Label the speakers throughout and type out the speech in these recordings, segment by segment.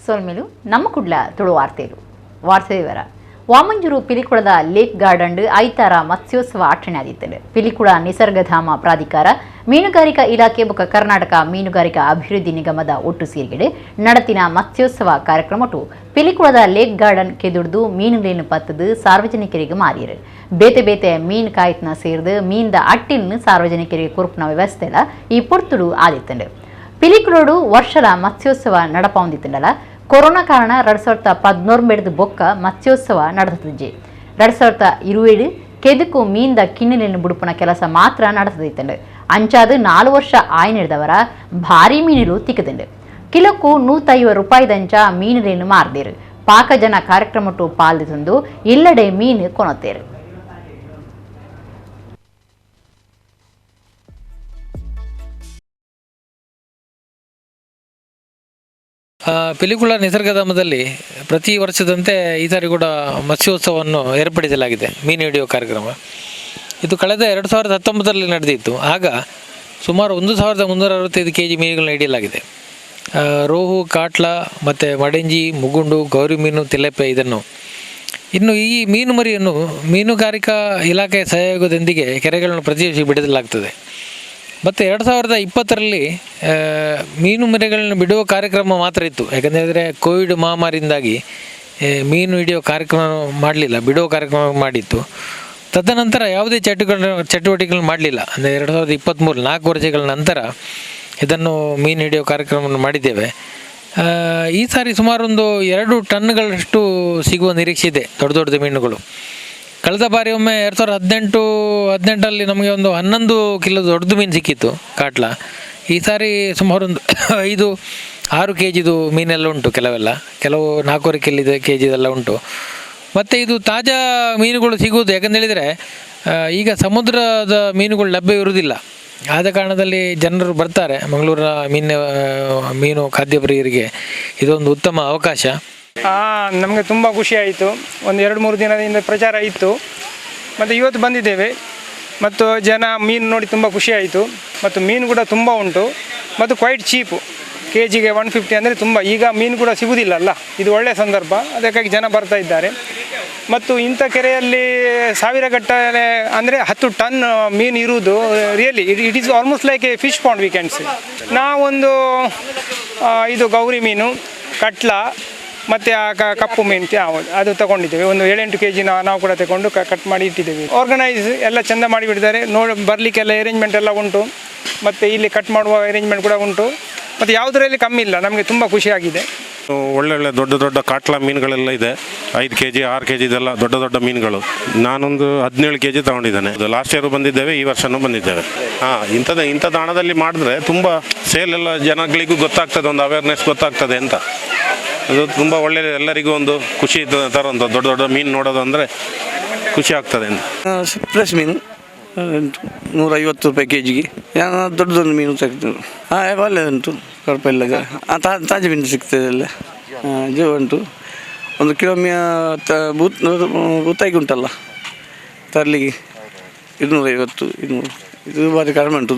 Speaker 1: ಸೋಲ್ಮೇಲು ನಮ್ಮ ಕುಡ್ಲ ತುಳು ವಾರ್ತೆಲು ವಾರ್ತೆ ವಿವರ ವಾಮಂಜೂರು ಪಿಲಿಕುಳದ ಲೇಕ್ ಗಾರ್ಡನ್ ಐತಾರ ಮತ್ಸ್ಯೋತ್ಸವ ಆಚರಣೆ ಆದಿತ್ತು. ಪಿಲಿಕುಳ ನಿಸರ್ಗಧಾಮ ಪ್ರಾಧಿಕಾರ, ಮೀನುಗಾರಿಕಾ ಇಲಾಖೆ ಬೊಕ್ಕ ಕರ್ನಾಟಕ ಮೀನುಗಾರಿಕಾ ಅಭಿವೃದ್ಧಿ ನಿಗಮದ ಒಟ್ಟು ಸೇರಿಗಡೆ ನಡತಿನ ಮತ್ಸ್ಯೋತ್ಸವ ಕಾರ್ಯಕ್ರಮಟು ಪಿಲಿಕುಳದ ಲೇಕ್ ಗಾರ್ಡನ್ ಕೆದುಡ್ದು ಮೀನುಗಳನ್ನು ಪತ್ತದು ಸಾರ್ವಜನಿಕರಿಗೆ ಮಾರಿಯರು. ಬೇತೆ ಬೇತೆ ಮೀನು ಕಾಯ್ತನ ಸೇರಿದು ಮೀನ್ದ ಅಟ್ಟಿಲ್ನು ಸಾರ್ವಜನಿಕರಿಗೆ ಕುರುಪನ ವ್ಯವಸ್ಥೆಲ ಈ ಪೊರ್ತುಡು ಆದಿತ್ತು. ಪಿಲಿಕುಳೋಡು ವರ್ಷದ ಮತ್ಸ್ಯೋತ್ಸವ ನಡಪೊಂದಿತ್ತಂಡಲ ಕೊರೋನಾ ಕಾರಣ 2014 ಬೆಳೆದು ಬೊಕ್ಕ ಮತ್ಸ್ಯೋತ್ಸವ ನಡೆದಿದ್ದೆ. 2027 ಕೆದಕು ಮೀನ್ದ ಕಿನ್ನಲೆಯನ್ನು ಬುಡುಪನ ಕೆಲಸ ಮಾತ್ರ ನಡೆದಿತ್ತಂಡು. ಅಂಚಾದು 4 ವರ್ಷ ಆಯ್ನಿಡ್ದವರ ಭಾರಿ ಮೀನುಲು ತಿಕ್ಕದಂಡು. ಕಿಲೋಕ್ಕೂ 150 ರೂಪಾಯಿದಂಚ ಮೀನುಲೆಯನ್ನು ಮಾರ್ದೇರು. ಪಾಕಜನ ಕಾರ್ಯಕ್ರಮಟ್ಟು ಪಾಲ್ದಿತಂದು ಇಲ್ಲಡೆ ಮೀನು ಕೊನತ್ತೇರು.
Speaker 2: ಪಿಲಿಕುಳ ನಿಸರ್ಗಧಾಮದಲ್ಲಿ ಪ್ರತಿ ವರ್ಷದಂತೆ ಈ ಸಾರಿ ಕೂಡ ಮತ್ಸ್ಯೋತ್ಸವವನ್ನು ಏರ್ಪಡಿಸಲಾಗಿದೆ. ಮೀನು ಹಿಡಿಯುವ ಕಾರ್ಯಕ್ರಮ ಇದು ಕಳೆದ 2019ರಲ್ಲಿ ನಡೆದಿತ್ತು. ಆಗ ಸುಮಾರು 1365 kg ಮೀನುಗಳನ್ನ ಹಿಡಿಯಲಾಗಿದೆ. ರೋಹು, ಕಾಟ್ಲ ಮತ್ತು ಮಡೆಂಜಿ, ಮುಗುಂಡು, ಗೌರಿ ಮೀನು, ತಿಲೆಪೆ ಇದನ್ನು ಇನ್ನು ಈ ಮೀನು ಮರಿಯನ್ನು ಮೀನುಗಾರಿಕಾ ಇಲಾಖೆ ಸಹಯೋಗದೊಂದಿಗೆ ಕೆರೆಗಳನ್ನು ಪ್ರತಿ ವರ್ಷ ಬಿಡಲಾಗ್ತದೆ. ಮತ್ತು 2020ರಲ್ಲಿ ಮೀನು ಮರಿಗಳನ್ನು ಬಿಡುವ ಕಾರ್ಯಕ್ರಮ ಮಾತ್ರ ಇತ್ತು. ಯಾಕಂದರೆ ಕೋವಿಡ್ ಮಹಾಮಾರಿಯಿಂದಾಗಿ ಮೀನು ಹಿಡಿಯೋ ಕಾರ್ಯಕ್ರಮ ಮಾಡಲಿಲ್ಲ, ಬಿಡುವ ಕಾರ್ಯಕ್ರಮ ಮಾಡಿತ್ತು. ತದನಂತರ ಯಾವುದೇ ಚಟುವಟಿಕೆಗಳನ್ನು ಮಾಡಲಿಲ್ಲ. ಅಂದರೆ 2023 4 ವರ್ಷಗಳ ನಂತರ ಇದನ್ನು ಮೀನು ಹಿಡಿಯೋ ಕಾರ್ಯಕ್ರಮವನ್ನು ಮಾಡಿದ್ದೇವೆ. ಈ ಸಾರಿ ಸುಮಾರು ಒಂದು 2 ಟನ್ಗಳಷ್ಟು ಸಿಗುವ ನಿರೀಕ್ಷೆ ಇದೆ, ದೊಡ್ಡ ದೊಡ್ಡ ಮೀನುಗಳು. ಕಳೆದ ಬಾರಿ ಒಮ್ಮೆ 2018ರಲ್ಲಿ ನಮಗೆ ಒಂದು 11 ಕಿಲೋ ದೊಡ್ಡದು ಮೀನು ಸಿಕ್ಕಿತ್ತು, ಕಾಟ್ಲ. ಈ ಸಾರಿ ಸುಮಾರು ಒಂದು 5-6 kgದು ಮೀನೆಲ್ಲ ಉಂಟು. ಕೆಲವು 4 kgದೆಲ್ಲ ಉಂಟು. ಮತ್ತು ಇದು ತಾಜಾ ಮೀನುಗಳು ಸಿಗುವುದು ಯಾಕಂತೇಳಿದರೆ ಈಗ ಸಮುದ್ರದ ಮೀನುಗಳು ಲಭ್ಯ ಇರುವುದಿಲ್ಲ. ಆದ ಕಾರಣದಲ್ಲಿ ಜನರು ಬರ್ತಾರೆ. ಮಂಗಳೂರಿನ ಮೀನು ಖಾದ್ಯ ಪ್ರಿಯರಿಗೆ ಇದೊಂದು ಉತ್ತಮ ಅವಕಾಶ.
Speaker 3: ನಮಗೆ ತುಂಬ ಖುಷಿ ಆಯಿತು. ಒಂದು 2-3 ದಿನದಿಂದ ಪ್ರಚಾರ ಇತ್ತು, ಮತ್ತು ಇವತ್ತು ಬಂದಿದ್ದೇವೆ. ಮತ್ತು ಜನ ಮೀನು ನೋಡಿ ತುಂಬ ಖುಷಿ ಆಯಿತು. ಮತ್ತು ಮೀನು ಕೂಡ ತುಂಬ ಉಂಟು ಮತ್ತು ಕ್ವೈಟ್ ಚೀಪು. kgಗೆ 150 ಅಂದರೆ ತುಂಬ. ಈಗ ಮೀನು ಕೂಡ ಸಿಗುವುದಿಲ್ಲಲ್ಲ, ಇದು ಒಳ್ಳೆಯ ಸಂದರ್ಭ, ಅದಕ್ಕಾಗಿ ಜನ ಬರ್ತಾ ಇದ್ದಾರೆ. ಮತ್ತು ಇಂಥ ಕೆರೆಯಲ್ಲಿ 1000 ಗಟ್ಟಲೆ ಅಂದರೆ 10 ಟನ್ ಮೀನು ಇರುವುದು really it is almost like A fish pond we can say. ನಾವೊಂದು ಇದು ಗೌರಿ ಮೀನು, ಕಟ್ಲ ಮತ್ತು ಕಪ್ಪು ಮೀನು ಅದು ತಗೊಂಡಿದ್ದೇವೆ. ಒಂದು 7-8 kg ನಾವು ಕೂಡ ತಗೊಂಡು ಕಟ್ ಮಾಡಿ ಇಟ್ಟಿದ್ದೇವೆ. ಆರ್ಗನೈಸ್ ಎಲ್ಲ ಚೆಂದ ಮಾಡಿಬಿಟ್ಟಿದ್ದಾರೆ. ಬರಲಿಕ್ಕೆಲ್ಲ ಅರೇಂಜ್ಮೆಂಟ್ ಎಲ್ಲ ಉಂಟು, ಮತ್ತು ಇಲ್ಲಿ ಕಟ್ ಮಾಡುವ ಅರೇಂಜ್ಮೆಂಟ್ ಕೂಡ ಉಂಟು. ಮತ್ತು ಯಾವುದರಲ್ಲಿ ಕಮ್ಮಿ ಇಲ್ಲ. ನಮಗೆ ತುಂಬ ಖುಷಿಯಾಗಿದೆ.
Speaker 4: ಒಳ್ಳೊಳ್ಳೆ ದೊಡ್ಡ ದೊಡ್ಡ ಕಾಟ್ಲ ಇದೆ. 5 kg 6 kg ಇದೆಲ್ಲ ದೊಡ್ಡ ಮೀನುಗಳು. ನಾನೊಂದು 17 kg ತಗೊಂಡಿದ್ದೇನೆ. ಲಾಸ್ಟ್ ಇಯರ್ ಬಂದಿದ್ದೇವೆ, ಈ ವರ್ಷನೂ ಬಂದಿದ್ದೇವೆ. ಇಂಥದ್ದು ಹಣದಲ್ಲಿ ಮಾಡಿದ್ರೆ ತುಂಬ ಸೇಲ್ ಎಲ್ಲ ಜನಗಳಿಗೂ ಗೊತ್ತಾಗ್ತದೆ, ಒಂದು ಅವೇರ್ನೆಸ್ ಗೊತ್ತಾಗ್ತದೆ ಅಂತ. ಅದು ತುಂಬ ಒಳ್ಳೆಯದು, ಎಲ್ಲರಿಗೂ ಒಂದು ಖುಷಿ ತರುವಂಥ ದೊಡ್ಡ ಮೀನು ನೋಡೋದು ಅಂದರೆ ಖುಷಿ ಆಗ್ತದೆ ಅಂತ.
Speaker 5: ಫ್ರೆಶ್ ಮೀನು 150 ರೂಪಾಯಿ kgಗೆ. ದೊಡ್ಡದೊಂದು ಮೀನು ತೆಗೆದು ಒಳ್ಳೆಯದುಂಟು, ಕುഴപ്പമിಲ್ಲ. ತಾಜಾ ಮೀನು ಸಿಗ್ತದೆ ಎಲ್ಲ. ಜೀವ ಉಂಟು. 1 ಕಿಲೋ ಬೂತಾಗಿ ಉಂಟಲ್ಲ, ತರಲಿಗೆ 250-200. ಇದು ಬಾರಿ ಕಡಿಮೆ ಉಂಟು,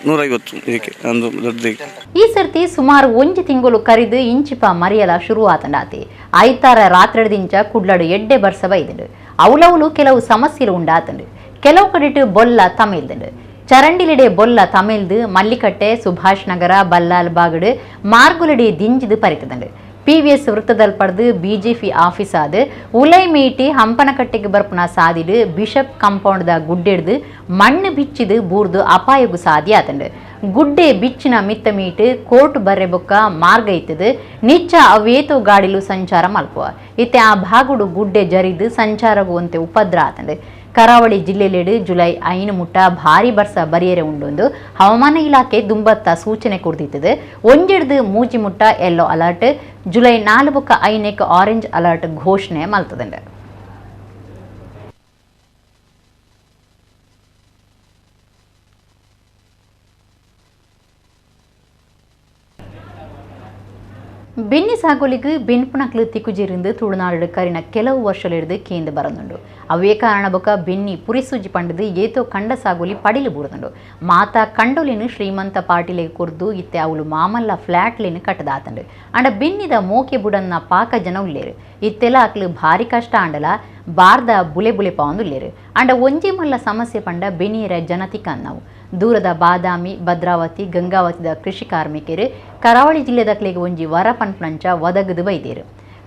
Speaker 5: 150 ಇದಕ್ಕೆ ಒಂದು ದೊಡ್ಡದಿಗೆ.
Speaker 1: ಈ ಸರ್ತಿ ಸುಮಾರು 1 ತಿಂಗಳು ಕರಿದು ಇಂಚಿಪ ಮರಿಯಲ ಶುರುವಾತಂಡಾತಿ. ಐತಾರ ರಾತ್ರಿದಿಂಚ ಕುಡ್ಲಡು ಎಡ್ಡೆ ಬರ್ಸವ ಇದಂಡು. ಅವಲವಲು ಕೆಲವು ಸಮಸ್ಯೆಲು ಉಂಡಾತಂಡು. ಕೆಲವು ಕಡೆಟು ಬೊಲ್ಲ ತಮಿಳ್ದಂಡು. ಚರಂಡಿಲೆಡೆ ಬೊಲ್ಲ ತಮಿಳ್ದು ಮಲ್ಲಿಕಟ್ಟೆ, ಸುಭಾಷ್ ನಗರ, ಬಲ್ಲಾಲ್ ಬಾಗಡು ಮಾರ್ಗುಲಡಿ ದಿಂಜಿದು ಪರಿತದಂಡು. PVS ವೃತ್ತದಲ್ಲಿ ಪಡೆದು BJP ಆಫೀಸ್ ಆದ ಉಲೈ ಮೀಟಿ ಹಂಪನಕಟ್ಟೆಗೆ ಬರ್ಪುನ ಸಾದಿಡು ಬಿಷಪ್ ಕಾಂಪೌಂಡ್ದ ಗುಡ್ಡೆಡ್ದು ಮಣ್ಣು ಬಿಚ್ಚಿದು ಬೂರ್ದು ಅಪಾಯಗೂ ಸಾಧ್ಯ ಆತಂಡು. ಗುಡ್ಡೆ ಬಿಚ್ಚಿನ ಮಿತ್ತ ಮೀಟ್ ಕೋರ್ಟ್ ಬರ್ರೆ ಬೊಕ್ಕ ಮಾರ್ಗ ಇತ್ತದು ನಿಚ್ಚ ಅವೇತು ಗಾಡಿಲು ಸಂಚಾರ ಮಲ್ಪುವ. ಇತ್ತೆ ಆ ಭಾಗುಡು ಗುಡ್ಡೆ ಜರಿದು ಸಂಚಾರಗುವಂತೆ ಉಪದ್ರ ಆತಂಡು. ಕರಾವಳಿ ಜಿಲ್ಲೆಲೆಡು ಜುಲೈ 5 ಮುಟ್ಟ ಭಾರಿ ಬರ್ಸ ಬರಿಯರೆ ಉಂಡೊಂದು ಹವಾಮಾನ ಇಲಾಖೆ ದುಂಬತ್ತ ಸೂಚನೆ ಕೊಡ್ದಿತ್ತದು. ಒಂಜೆಡ್ದು ಮೂಜಿ ಮುಟ್ಟ yellow alert, July 4-5 orange alert ಘೋಷಣೆ ಮಲ್ತದಂಡ. ಬೆನ್ನಿ ಸಾಗೋಲಿಗೆ ಬೆನ್ಪುಣಕ್ಲು ತಿಕ್ಕುಜಿರಿಂದ ತುಳುನಾಡು ಕರಿನ ಕೆಲವು ವರ್ಷಲಿಡ್ದು ಕೇಂದ್ರ ಬರದುಂಡು ಅವೇ ಕಾರಣ ಬೊಕ ಬೆನ್ನಿ ಪುರಿಸೂಜಿ ಪಂಡದು ಏತೋ ಕಂಡ ಸಾಗೋಲಿ ಪಡಿಲು ಬುಡದುಂಡು ಮಾತಾ ಕಂಡೋಲಿನ ಶ್ರೀಮಂತ ಪಾರ್ಟಿಲೆಗೆ ಕೊರ್ದು ಇತ್ತೆ ಅವಳು ಮಾಮಲ್ಲ ಫ್ಲಾಟ್ಲಿನ ಕಟ್ಟದಾತಂಡು ಅಂಡ ಬೆನ್ನಿದ ಮೋಕೆ ಬುಡನ್ನ ಪಾಕ ಜನ ಉಳ್ಳೇರು ಇತ್ತೆಲ್ಲ ಅಕ್ಲು ಭಾರಿ ಕಷ್ಟ ಅಂಡಲ ಬಾರ್ದ ಬುಲೆ ಬುಲೆ ಪಾವಂದುಲ್ಲೇರು ಅಂಡ ಒಂಜಿ ಮಲ್ಲ ಸಮಸ್ಯೆ ಪಂಡ ಬೆನ್ನಿಯರ ಜನತಿ ಕನ್ನವು ದೂರದ ಬಾದಾಮಿ ಭದ್ರಾವತಿ ಗಂಗಾವತಿದ ಕೃಷಿ ಕಾರ್ಮಿಕರು ಕರಾವಳಿ ಜಿಲ್ಲೆದಕ್ಲೆಗೆ ಒಂಜಿ ವರ ಪನ್ಪಂಚ ಒದಗದು ಬೈದೇರು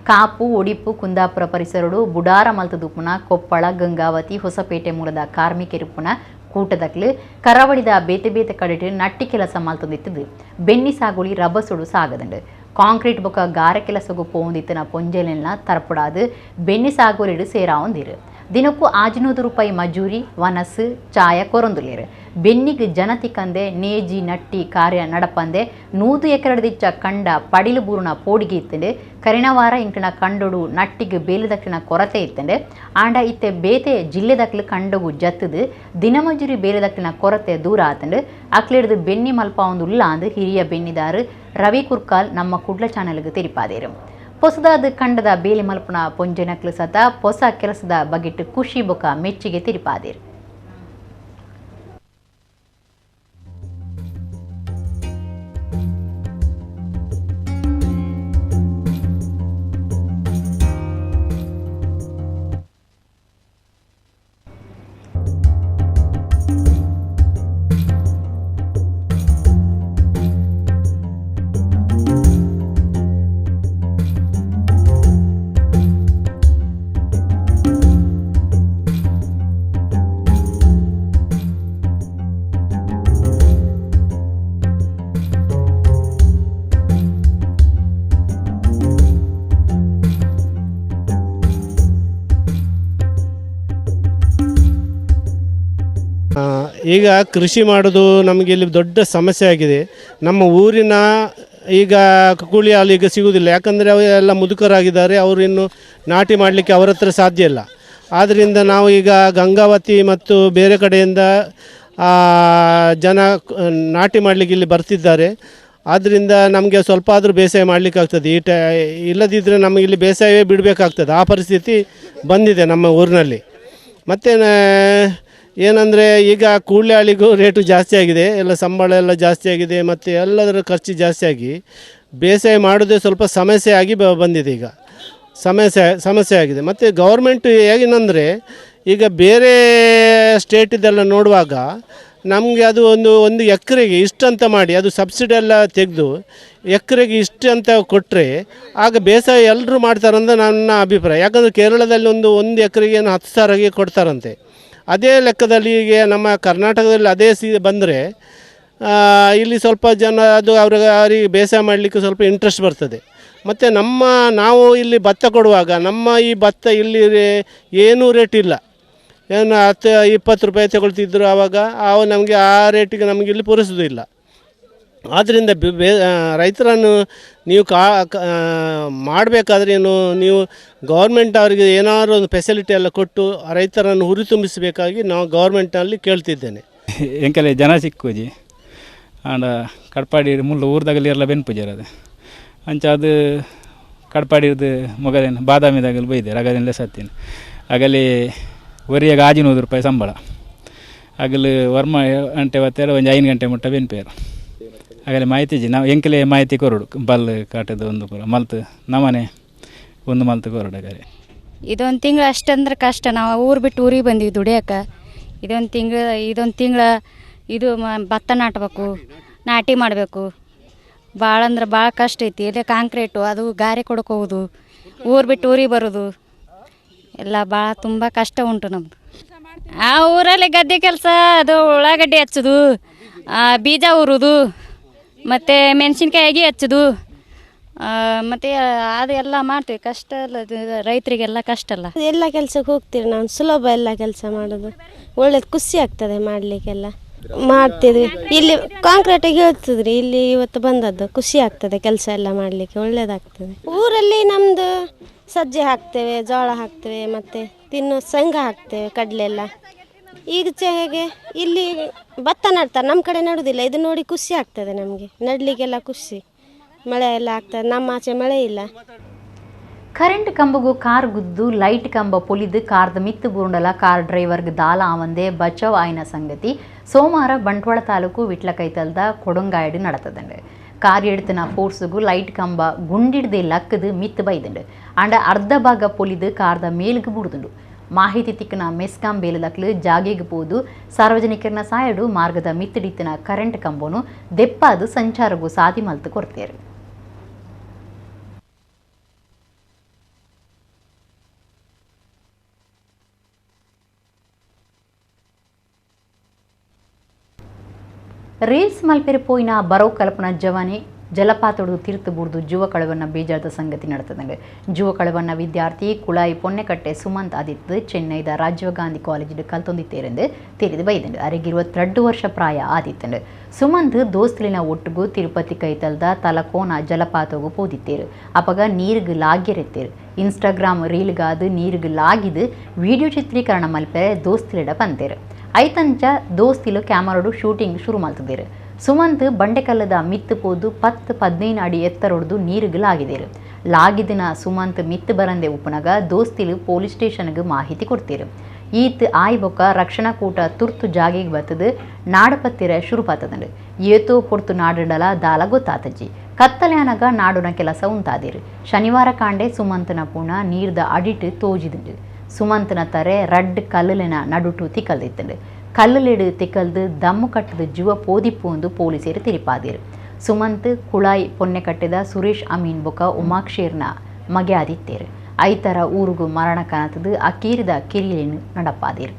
Speaker 1: ಕಾಪು ಒಡಿಪು ಕುಂದಾಪುರ ಪರಿಸರಡು ಬುಡಾರ ಮಲ್ತದುಪುನ ಕೊಪ್ಪಳ ಗಂಗಾವತಿ ಹೊಸಪೇಟೆ ಮೂಲದ ಕಾರ್ಮಿಕರು ಪುನ ಕೂಟದಕ್ಲು ಕರಾವಳಿದ ಬೇತೆ ಬೇತೆ ಕಡೆಟ್ ನಟ್ಟಿ ಕೆಲಸ ಮಲ್ತದಿತ್ತದು ಬೆನ್ನಿ ಸಾಗುಳಿ ರಭಸುಡು ಸಾಗದಂಡು ಕಾಂಕ್ರೀಟ್ ಬೊಕ ಗಾರೆ ಕೆಲಸಗೂ ಪೋಂದಿತ್ತನ ಪೊಂಜೆಲೆಲ್ಲ ತರಪುಡಾದು ಬೆನ್ನಿ ಸಾಗೋಲಿಡು ಸೇರಾವಂದಿರು ದಿನಕ್ಕೂ 500 ರೂಪಾಯಿ ಮಜೂರಿ ವನಸ್ಸು ಚಾಯ ಕೊರೊಂದುಲೇರು ಬೆನ್ನಿಗೆ ಜನತಿ ಕಂದೆ ನೇಜಿ ನಟ್ಟಿ ಕಾರ್ಯ ನಡಪಂದೆ 100 ಎಕರೆದಿಚ್ಚ ಕಂಡ ಪಡಿಲು ಬೂರ್ನ ಪೋಡಿಗೆ ಇತ್ತಂಡೆ ಕರಿಣವಾರ ಇಂಕಣ ಕಂಡೊಡು ನಟ್ಟಿಗೆ ಬೇಲೆದಕ್ಕಿನ ಕೊರತೆ ಇತ್ತಂಡೆ ಆಂಡ ಇತ್ತೆ ಬೇತೆ ಜಿಲ್ಲೆದಕ್ಲು ಕಂಡಗು ಜತ್ತದು ದಿನಮಜೂರಿ ಬೇಲೆದಕ್ಕಿನ ಕೊರತೆ ದೂರ ಆತಂಡು ಅಕ್ಲಿಡ್ದು ಬೆನ್ನಿ ಮಲ್ಪ ಒಂದು ಉಲ್ಲ ಅಂದು ಹಿರಿಯ ಬೆನ್ನಿದಾರು ರವಿ ಕುರ್ಕಾಲ್ ನಮ್ಮ ಕುಡ್ಲ ಚಾನಲ್ಗೆ ತೆರಿಪಾದೇರು ಹೊಸದಾದ ಕಂಡದ ಬೇಲಿ ಮಲ್ಪನ ಪೊಂಜೆನಕ್ಲು ಸತ ಹೊಸ ಕೆಲಸದ ಬಗೆಟ್ ಖುಷಿ ಬೊಕ ಮೆಚ್ಚಿಗೆ ತಿರುಪಾದೇರು
Speaker 6: ಈಗ ಕೃಷಿ ಮಾಡೋದು ನಮಗೆ ಇಲ್ಲಿ ದೊಡ್ಡ ಸಮಸ್ಯೆ ಆಗಿದೆ. ನಮ್ಮ ಊರಿನ ಈಗ ಕೂಲಿ ಆಳು ಈಗ ಸಿಗುವುದಿಲ್ಲ, ಯಾಕಂದರೆ ಎಲ್ಲ ಮುದುಕರಾಗಿದ್ದಾರೆ, ಅವರು ಇನ್ನು ನಾಟಿ ಮಾಡಲಿಕ್ಕೆ ಅವರ ಹತ್ರ ಸಾಧ್ಯ ಇಲ್ಲ. ಆದ್ದರಿಂದ ನಾವು ಈಗ ಗಂಗಾವತಿ ಮತ್ತು ಬೇರೆ ಕಡೆಯಿಂದ ಜನ ನಾಟಿ ಮಾಡಲಿಕ್ಕೆ ಇಲ್ಲಿ ಬರ್ತಿದ್ದಾರೆ. ಆದ್ದರಿಂದ ನಮಗೆ ಸ್ವಲ್ಪ ಆದರೂ ಬೇಸಾಯ ಮಾಡಲಿಕ್ಕಾಗ್ತದೆ. ಇಲ್ಲದಿದ್ದರೆ ನಮಗೆ ಇಲ್ಲಿ ಬೇಸಾಯವೇ ಬಿಡಬೇಕಾಗ್ತದೆ. ಆ ಪರಿಸ್ಥಿತಿ ಬಂದಿದೆ ನಮ್ಮ ಊರಿನಲ್ಲಿ. ಮತ್ತು ಏನಂದರೆ ಈಗ ಕೂಲಿ ಆಳಿಗೂ ರೇಟು ಜಾಸ್ತಿ ಆಗಿದೆ, ಎಲ್ಲ ಸಂಬಳ ಎಲ್ಲ ಜಾಸ್ತಿ ಆಗಿದೆ, ಮತ್ತು ಎಲ್ಲದರ ಖರ್ಚು ಜಾಸ್ತಿ ಆಗಿ ಬೇಸಾಯ ಮಾಡೋದೇ ಸ್ವಲ್ಪ ಸಮಸ್ಯೆ ಆಗಿ ಬಂದಿದೆ. ಈಗ ಸಮಸ್ಯೆ ಆಗಿದೆ. ಮತ್ತು ಗೌರ್ಮೆಂಟ್ ಹೇಗೇನೆಂದರೆ ಈಗ ಬೇರೆ ಸ್ಟೇಟಿದೆಲ್ಲ ನೋಡುವಾಗ ನಮಗೆ ಅದು ಒಂದು ಎಕರೆಗೆ ಇಷ್ಟಂತ ಮಾಡಿ ಅದು ಸಬ್ಸಿಡಿ ಎಲ್ಲ ತೆಗೆದು ಎಕರೆಗೆ ಇಷ್ಟು ಅಂತ ಕೊಟ್ಟರೆ ಆಗ ಬೇಸಾಯ ಎಲ್ಲರೂ ಮಾಡ್ತಾರಂತ ನನ್ನ ಅಭಿಪ್ರಾಯ. ಯಾಕಂದರೆ ಕೇರಳದಲ್ಲಿ ಒಂದು ಎಕರೆಗೆ 10,000 ಕೊಡ್ತಾರಂತೆ. ಅದೇ ಲೆಕ್ಕದಲ್ಲಿ ಈಗ ನಮ್ಮ ಕರ್ನಾಟಕದಲ್ಲಿ ಅದೇ ಬಂದರೆ ಇಲ್ಲಿ ಸ್ವಲ್ಪ ಜನ ಅದು ಅವರಿಗೆ ಬೇಸಾಯ ಮಾಡಲಿಕ್ಕೆ ಸ್ವಲ್ಪ ಇಂಟ್ರೆಸ್ಟ್ ಬರ್ತದೆ. ಮತ್ತು ನಾವು ಇಲ್ಲಿ ಭತ್ತ ಕೊಡುವಾಗ ನಮ್ಮ ಈ ಭತ್ತ ಇಲ್ಲಿ ಏನೂ ರೇಟ್ ಇಲ್ಲ, ಏನು 10-20 ರೂಪಾಯಿ ತಗೊಳ್ತಿದ್ರು ಆವಾಗ. ನಮಗೆ ಆ ರೇಟಿಗೆ ನಮಗೆ ಇಲ್ಲಿ ಪೂರೈಸೋದಿಲ್ಲ. ಆದ್ದರಿಂದ ರೈತರನ್ನು ನೀವು ಮಾಡಬೇಕಾದ್ರೆ ನೀವು ಗೌರ್ಮೆಂಟ್ ಅವರಿಗೆ ಏನಾದರೂ ಒಂದು ಫೆಸಿಲಿಟಿ ಎಲ್ಲ ಕೊಟ್ಟು ರೈತರನ್ನು ಹುರಿತುಂಬಿಸಬೇಕಾಗಿ ನಾವು ಗೌರ್ಮೆಂಟ್ನಲ್ಲಿ ಕೇಳ್ತಿದ್ದೇನೆ.
Speaker 7: ಎಂಕಲೆ ಜನ ಸಿಕ್ಕುಜಿ ಆಂಡ ಕಡ್ಪಾಡಿ ಮುಳ್ಳು ಊರ್ದಾಗಲಿ ಎಲ್ಲ ಬೆನ್ಪುಜರದು ಅಂಚ ಅದು ಕಡ್ಪಾಡಿರ್ದು ಮೊಗಲೇನು ಬಾದಾಮಿದಾಗಲಿ ಬೈದೆ ಅಗಲೆಲ್ಲ ಸತ್ತೀನಿ ಆಗಲಿ ಒರಿಯಾಗ 500 ರೂಪಾಯಿ ಸಂಬಳ ಆಗಲಿ ವರ್ಮ ಗಂಟೆ ಹೊತ್ತೆಲ್ಲ ಒಂದು 5 ಗಂಟೆ ಮುಟ್ಟ ಬೆನ್ಪೇರು ಆಗಲೇ ಮಾಹಿತಿ ಜಿ ನಾವು ಎಂಕಲೆ ಮಾಹಿತಿ ಕೊರಡು ಬಲ್ ಕಾಟದ ಒಂದು ಪೂರ ಮಲ್ತು ನಮ್ಮನೆ ಒಂದು ಮಲ್ತು ಕೊರಡು ಆಗಲಿ.
Speaker 8: ಇದೊಂದು ತಿಂಗಳು ಅಷ್ಟಂದ್ರೆ ಕಷ್ಟ. ನಾವು ಊರು ಬಿಟ್ಟು ಊರಿಗೆ ಬಂದೀವಿ ದುಡಿಯೋಕೆ. ಇದೊಂದು ತಿಂಗಳು ಇದು ಭತ್ತ ನಾಟಬೇಕು, ನಾಟಿ ಮಾಡಬೇಕು. ಭಾಳ ಅಂದ್ರೆ ಭಾಳ ಕಷ್ಟ ಐತಿ. ಇಲ್ಲೇ ಕಾಂಕ್ರೀಟು ಅದು ಗಾರೆ ಕೊಡ್ಕೋದು, ಊರು ಬಿಟ್ಟು ಊರಿಗೆ ಬರೋದು ಎಲ್ಲ ಭಾಳ ತುಂಬ ಕಷ್ಟ ಉಂಟು ನಮ್ಮದು. ಆ ಊರಲ್ಲಿ ಗದ್ದೆ ಕೆಲಸ, ಅದು ಉಳ್ಳಾಗಡ್ಡಿ ಹಚ್ಚೋದು, ಬೀಜ ಊರೋದು, ಮತ್ತು ಮೆಣಸಿನ್ಕಾಯಿ ಹಚ್ಚೋದು, ಮತ್ತು ಅದು ಎಲ್ಲ ಮಾಡ್ತೀವಿ. ಕಷ್ಟ ಅಲ್ಲ, ರೈತರಿಗೆಲ್ಲ ಕಷ್ಟ ಅಲ್ಲ.
Speaker 9: ಎಲ್ಲ ಕೆಲಸಕ್ಕೆ ಹೋಗ್ತೀವಿ ನಾವು, ಸುಲಭ ಎಲ್ಲ ಕೆಲಸ ಮಾಡೋದು. ಒಳ್ಳೇದು ಖುಷಿ ಆಗ್ತದೆ ಮಾಡಲಿಕ್ಕೆಲ್ಲ ಮಾಡ್ತಿದ್ವಿ. ಇಲ್ಲಿ ಕಾಂಕ್ರೀಟಿಗೆ ಹೇಳ್ತಿದ್ರಿ, ಇಲ್ಲಿ ಇವತ್ತು ಬಂದದ್ದು ಖುಷಿ ಆಗ್ತದೆ. ಕೆಲಸ ಎಲ್ಲ ಮಾಡಲಿಕ್ಕೆ ಒಳ್ಳೇದಾಗ್ತದೆ. ಊರಲ್ಲಿ ನಮ್ಮದು ಸಜ್ಜೆ ಹಾಕ್ತೇವೆ, ಜೋಳ ಹಾಕ್ತೇವೆ, ಮತ್ತು ತಿನ್ನೋ ಶೇಂಗಾ ಹಾಕ್ತೇವೆ, ಕಡಲೆಲ್ಲ. ಈಗ ಹೇಗೆ ಇಲ್ಲಿ ಭತ್ತ ನಡ್ತಾರೆ, ನಮ್ಮ ಕಡೆ ನಡುವುದಿಲ್ಲ. ಇದು ನೋಡಿ ಖುಷಿ ಆಗ್ತದೆ ನಮಗೆ, ನಡಲಿಕ್ಕೆಲ್ಲ ಖುಷಿ. ಮಳೆ ಎಲ್ಲ ಆಗ್ತದೆ. ನಮ್ಮ ಆಚೆ ಮಳೆ ಇಲ್ಲ.
Speaker 1: ಕರೆಂಟ್ ಕಂಬಗೂ ಕಾರ್ ಗುದ್ದು ಲೈಟ್ ಕಂಬ ಪೊಲಿದು ಕಾರ್ದ ಮಿತ್ತು ಬೂರುಂಡಲ ಕಾರ್ ಡ್ರೈವರ್ಗೆ ದಾಲ ಆವಂದೆ ಬಚಾವ್ ಆಯ್ನ ಸಂಗತಿ ಸೋಮವಾರ ಬಂಟ್ವಾಳ ತಾಲೂಕು ವಿಟ್ಲಕೈತಲ್ದ ಕೊಡಂಗಾಯಡು ನಡತದಂಡು. ಕಾರ್ ಎಡ್ತಿನ ಫೋರ್ಸ್ಗೂ ಲೈಟ್ ಕಂಬ ಗುಂಡಿಡ್ದೆ ಲಕ್ಕದು ಮಿತ್ತು ಬೈದಂಡು ಅಂಡ ಅರ್ಧ ಭಾಗ ಪೊಲಿದು ಕಾರ್ದ ಮೇಲ್ಗೆ ಬುಡ್ದುಂಡು. ಮಾಹಿತಿ ತಿಕ್ಕನ ಮೆಸ್ಕಾಂ ಬೇಲದಕ್ಲು ಜಾಗೆಗೆ ಪೋದು ಸಾರ್ವಜನಿಕರನ್ನ ಸಾಯಡು ಮಾರ್ಗದ ಮಿತ್ತಿಡಿತ್ತಿನ ಕರೆಂಟ್ ಕಂಬನು ದೆಪ್ಪಾದು ಸಂಚಾರಗೂ ಸಾದಿ ಮಲ್ತು ಕೊಡ್ತೇರು. ರೀಲ್ಸ್ ಮಲ್ಪೆರೆ ಪೋಯಿನ ಬರೋ ಕಲ್ಪನಾ ಜವಾನೆ ಜಲಪಾತೋಡು ತೀರ್ತು ಬುಡ್ದು ಜುವ ಕಳವನ್ನ ಬೇಜಾರದ ಸಂಗತಿ ನಡೆತದಂಡೆ. ಜುವ ಕಳವನ್ನ ವಿದ್ಯಾರ್ಥಿ ಕುಳಾಯಿ ಪೊನ್ನೆಕಟ್ಟೆ ಸುಮಂತ್ ಆದಿತ್ಯ ಚೆನ್ನೈದ ರಾಜೀವ್ ಗಾಂಧಿ ಕಾಲೇಜಿಡ್ ಕಲ್ತೊಂದಿತ್ತೇರೆಂದು ತಿಳಿದು ಬೈದಂಡು. ಅರೆಗಿರುವ 2 ವರ್ಷ ಪ್ರಾಯ ಆದಿತ್ತಂಡು. ಸುಮಂತ್ ದೋಸ್ತಲಿನ ಒಟ್ಟಿಗೂ ತಿರುಪತಿ ಕೈತಲ್ದ ತಲಕೋನ ಜಲಪಾತಗೂ ಪೋದಿತ್ತೇರು. ಅಪಗ ನೀರಿಗೆ ಲಾಗ್ಯರೆತ್ತೇರು. ಇನ್ಸ್ಟಾಗ್ರಾಮ್ ರೀಲ್ಗಾದು ನೀರಿಗೆ ಲಾಗಿದು ವಿಡಿಯೋ ಚಿತ್ರೀಕರಣ ಮಲ್ಪೆರೆ ದೋಸ್ತಲಿಡ ಬಂತೇರು. ಐತಂಚ ದೋಸ್ತಿಲು ಕ್ಯಾಮರಾಡು ಶೂಟಿಂಗ್ ಶುರು ಮಾಡ್ತಿದ್ದೇರು. ಸುಮಂತ್ ಬಂಡೆಕಲ್ಲದ ಮಿತ್ತು ಪೋದು 10-15 ಅಡಿ ಎತ್ತರೊಡ್ದು ನೀರಿಗೆ ಲಾಗಿದೇರು. ಲಾಗಿದಿನ ಸುಮಂತ್ ಮಿತ್ತು ಬರಂದೆ ಉಪ್ಪುನಗ ದೋಸ್ತಿಲು ಪೊಲೀಸ್ ಸ್ಟೇಷನ್ಗೆ ಮಾಹಿತಿ ಕೊಡ್ತೀರು. ಈತ್ ಆಯ್ಬೊಕ್ಕ ರಕ್ಷಣಾ ಕೂಟ ತುರ್ತು ಜಾಗೆಗೆ ಬತ್ತದು ನಾಡಪತ್ತಿರ ಶುರು ಪಾತದಂಡು. ಏತೋ ಪೊರ್ತು ನಾಡುಂಡಲ ದಾಲ ಗೊತ್ತಾತಜ್ಜಿ ಕತ್ತಲೆಯನಗ ನಾಡುನ ಕೆಲಸ ಉಂತಾದಿರು. ಶನಿವಾರ ಕಾಂಡೆ ಸುಮಂತನ ಪೂಣ ನೀರ್ದ ಅಡಿಟ್ ತೋಜಿದುಂಡು. ಸುಮಂತನ ತರೆ ರಡ್ ಕಲ್ಲಿನ ನಡುಟು ತಿಕ್ಕಲ್ದಿತ್ತಂಡು. ಕಲ್ಲುಲೆಡು ತಿಕ್ಕಲ್ದು ದಮ್ಮು ಕಟ್ಟದ ಜುವ ಪೋದಿಪ್ಪು ಪೊಲೀಸರು ತಿರಿಪಾದಿರು. ಸುಮಂತ್ ಕುಳಾಯಿ ಪೊನ್ನೆ ಕಟ್ಟಿದ ಸುರೇಶ್ ಅಮೀನ್ ಬೊಕ ಉಮಾಕ್ಷೇರ್ನ ಮಗೆ ಆದಿತ್ತೇರು. ಐತರ ಊರುಗೂ ಮರಣ ಕನತದು ಅಕೀರಿದ ಕಿರಿಯೇನು ನಡಪಾದಿರು.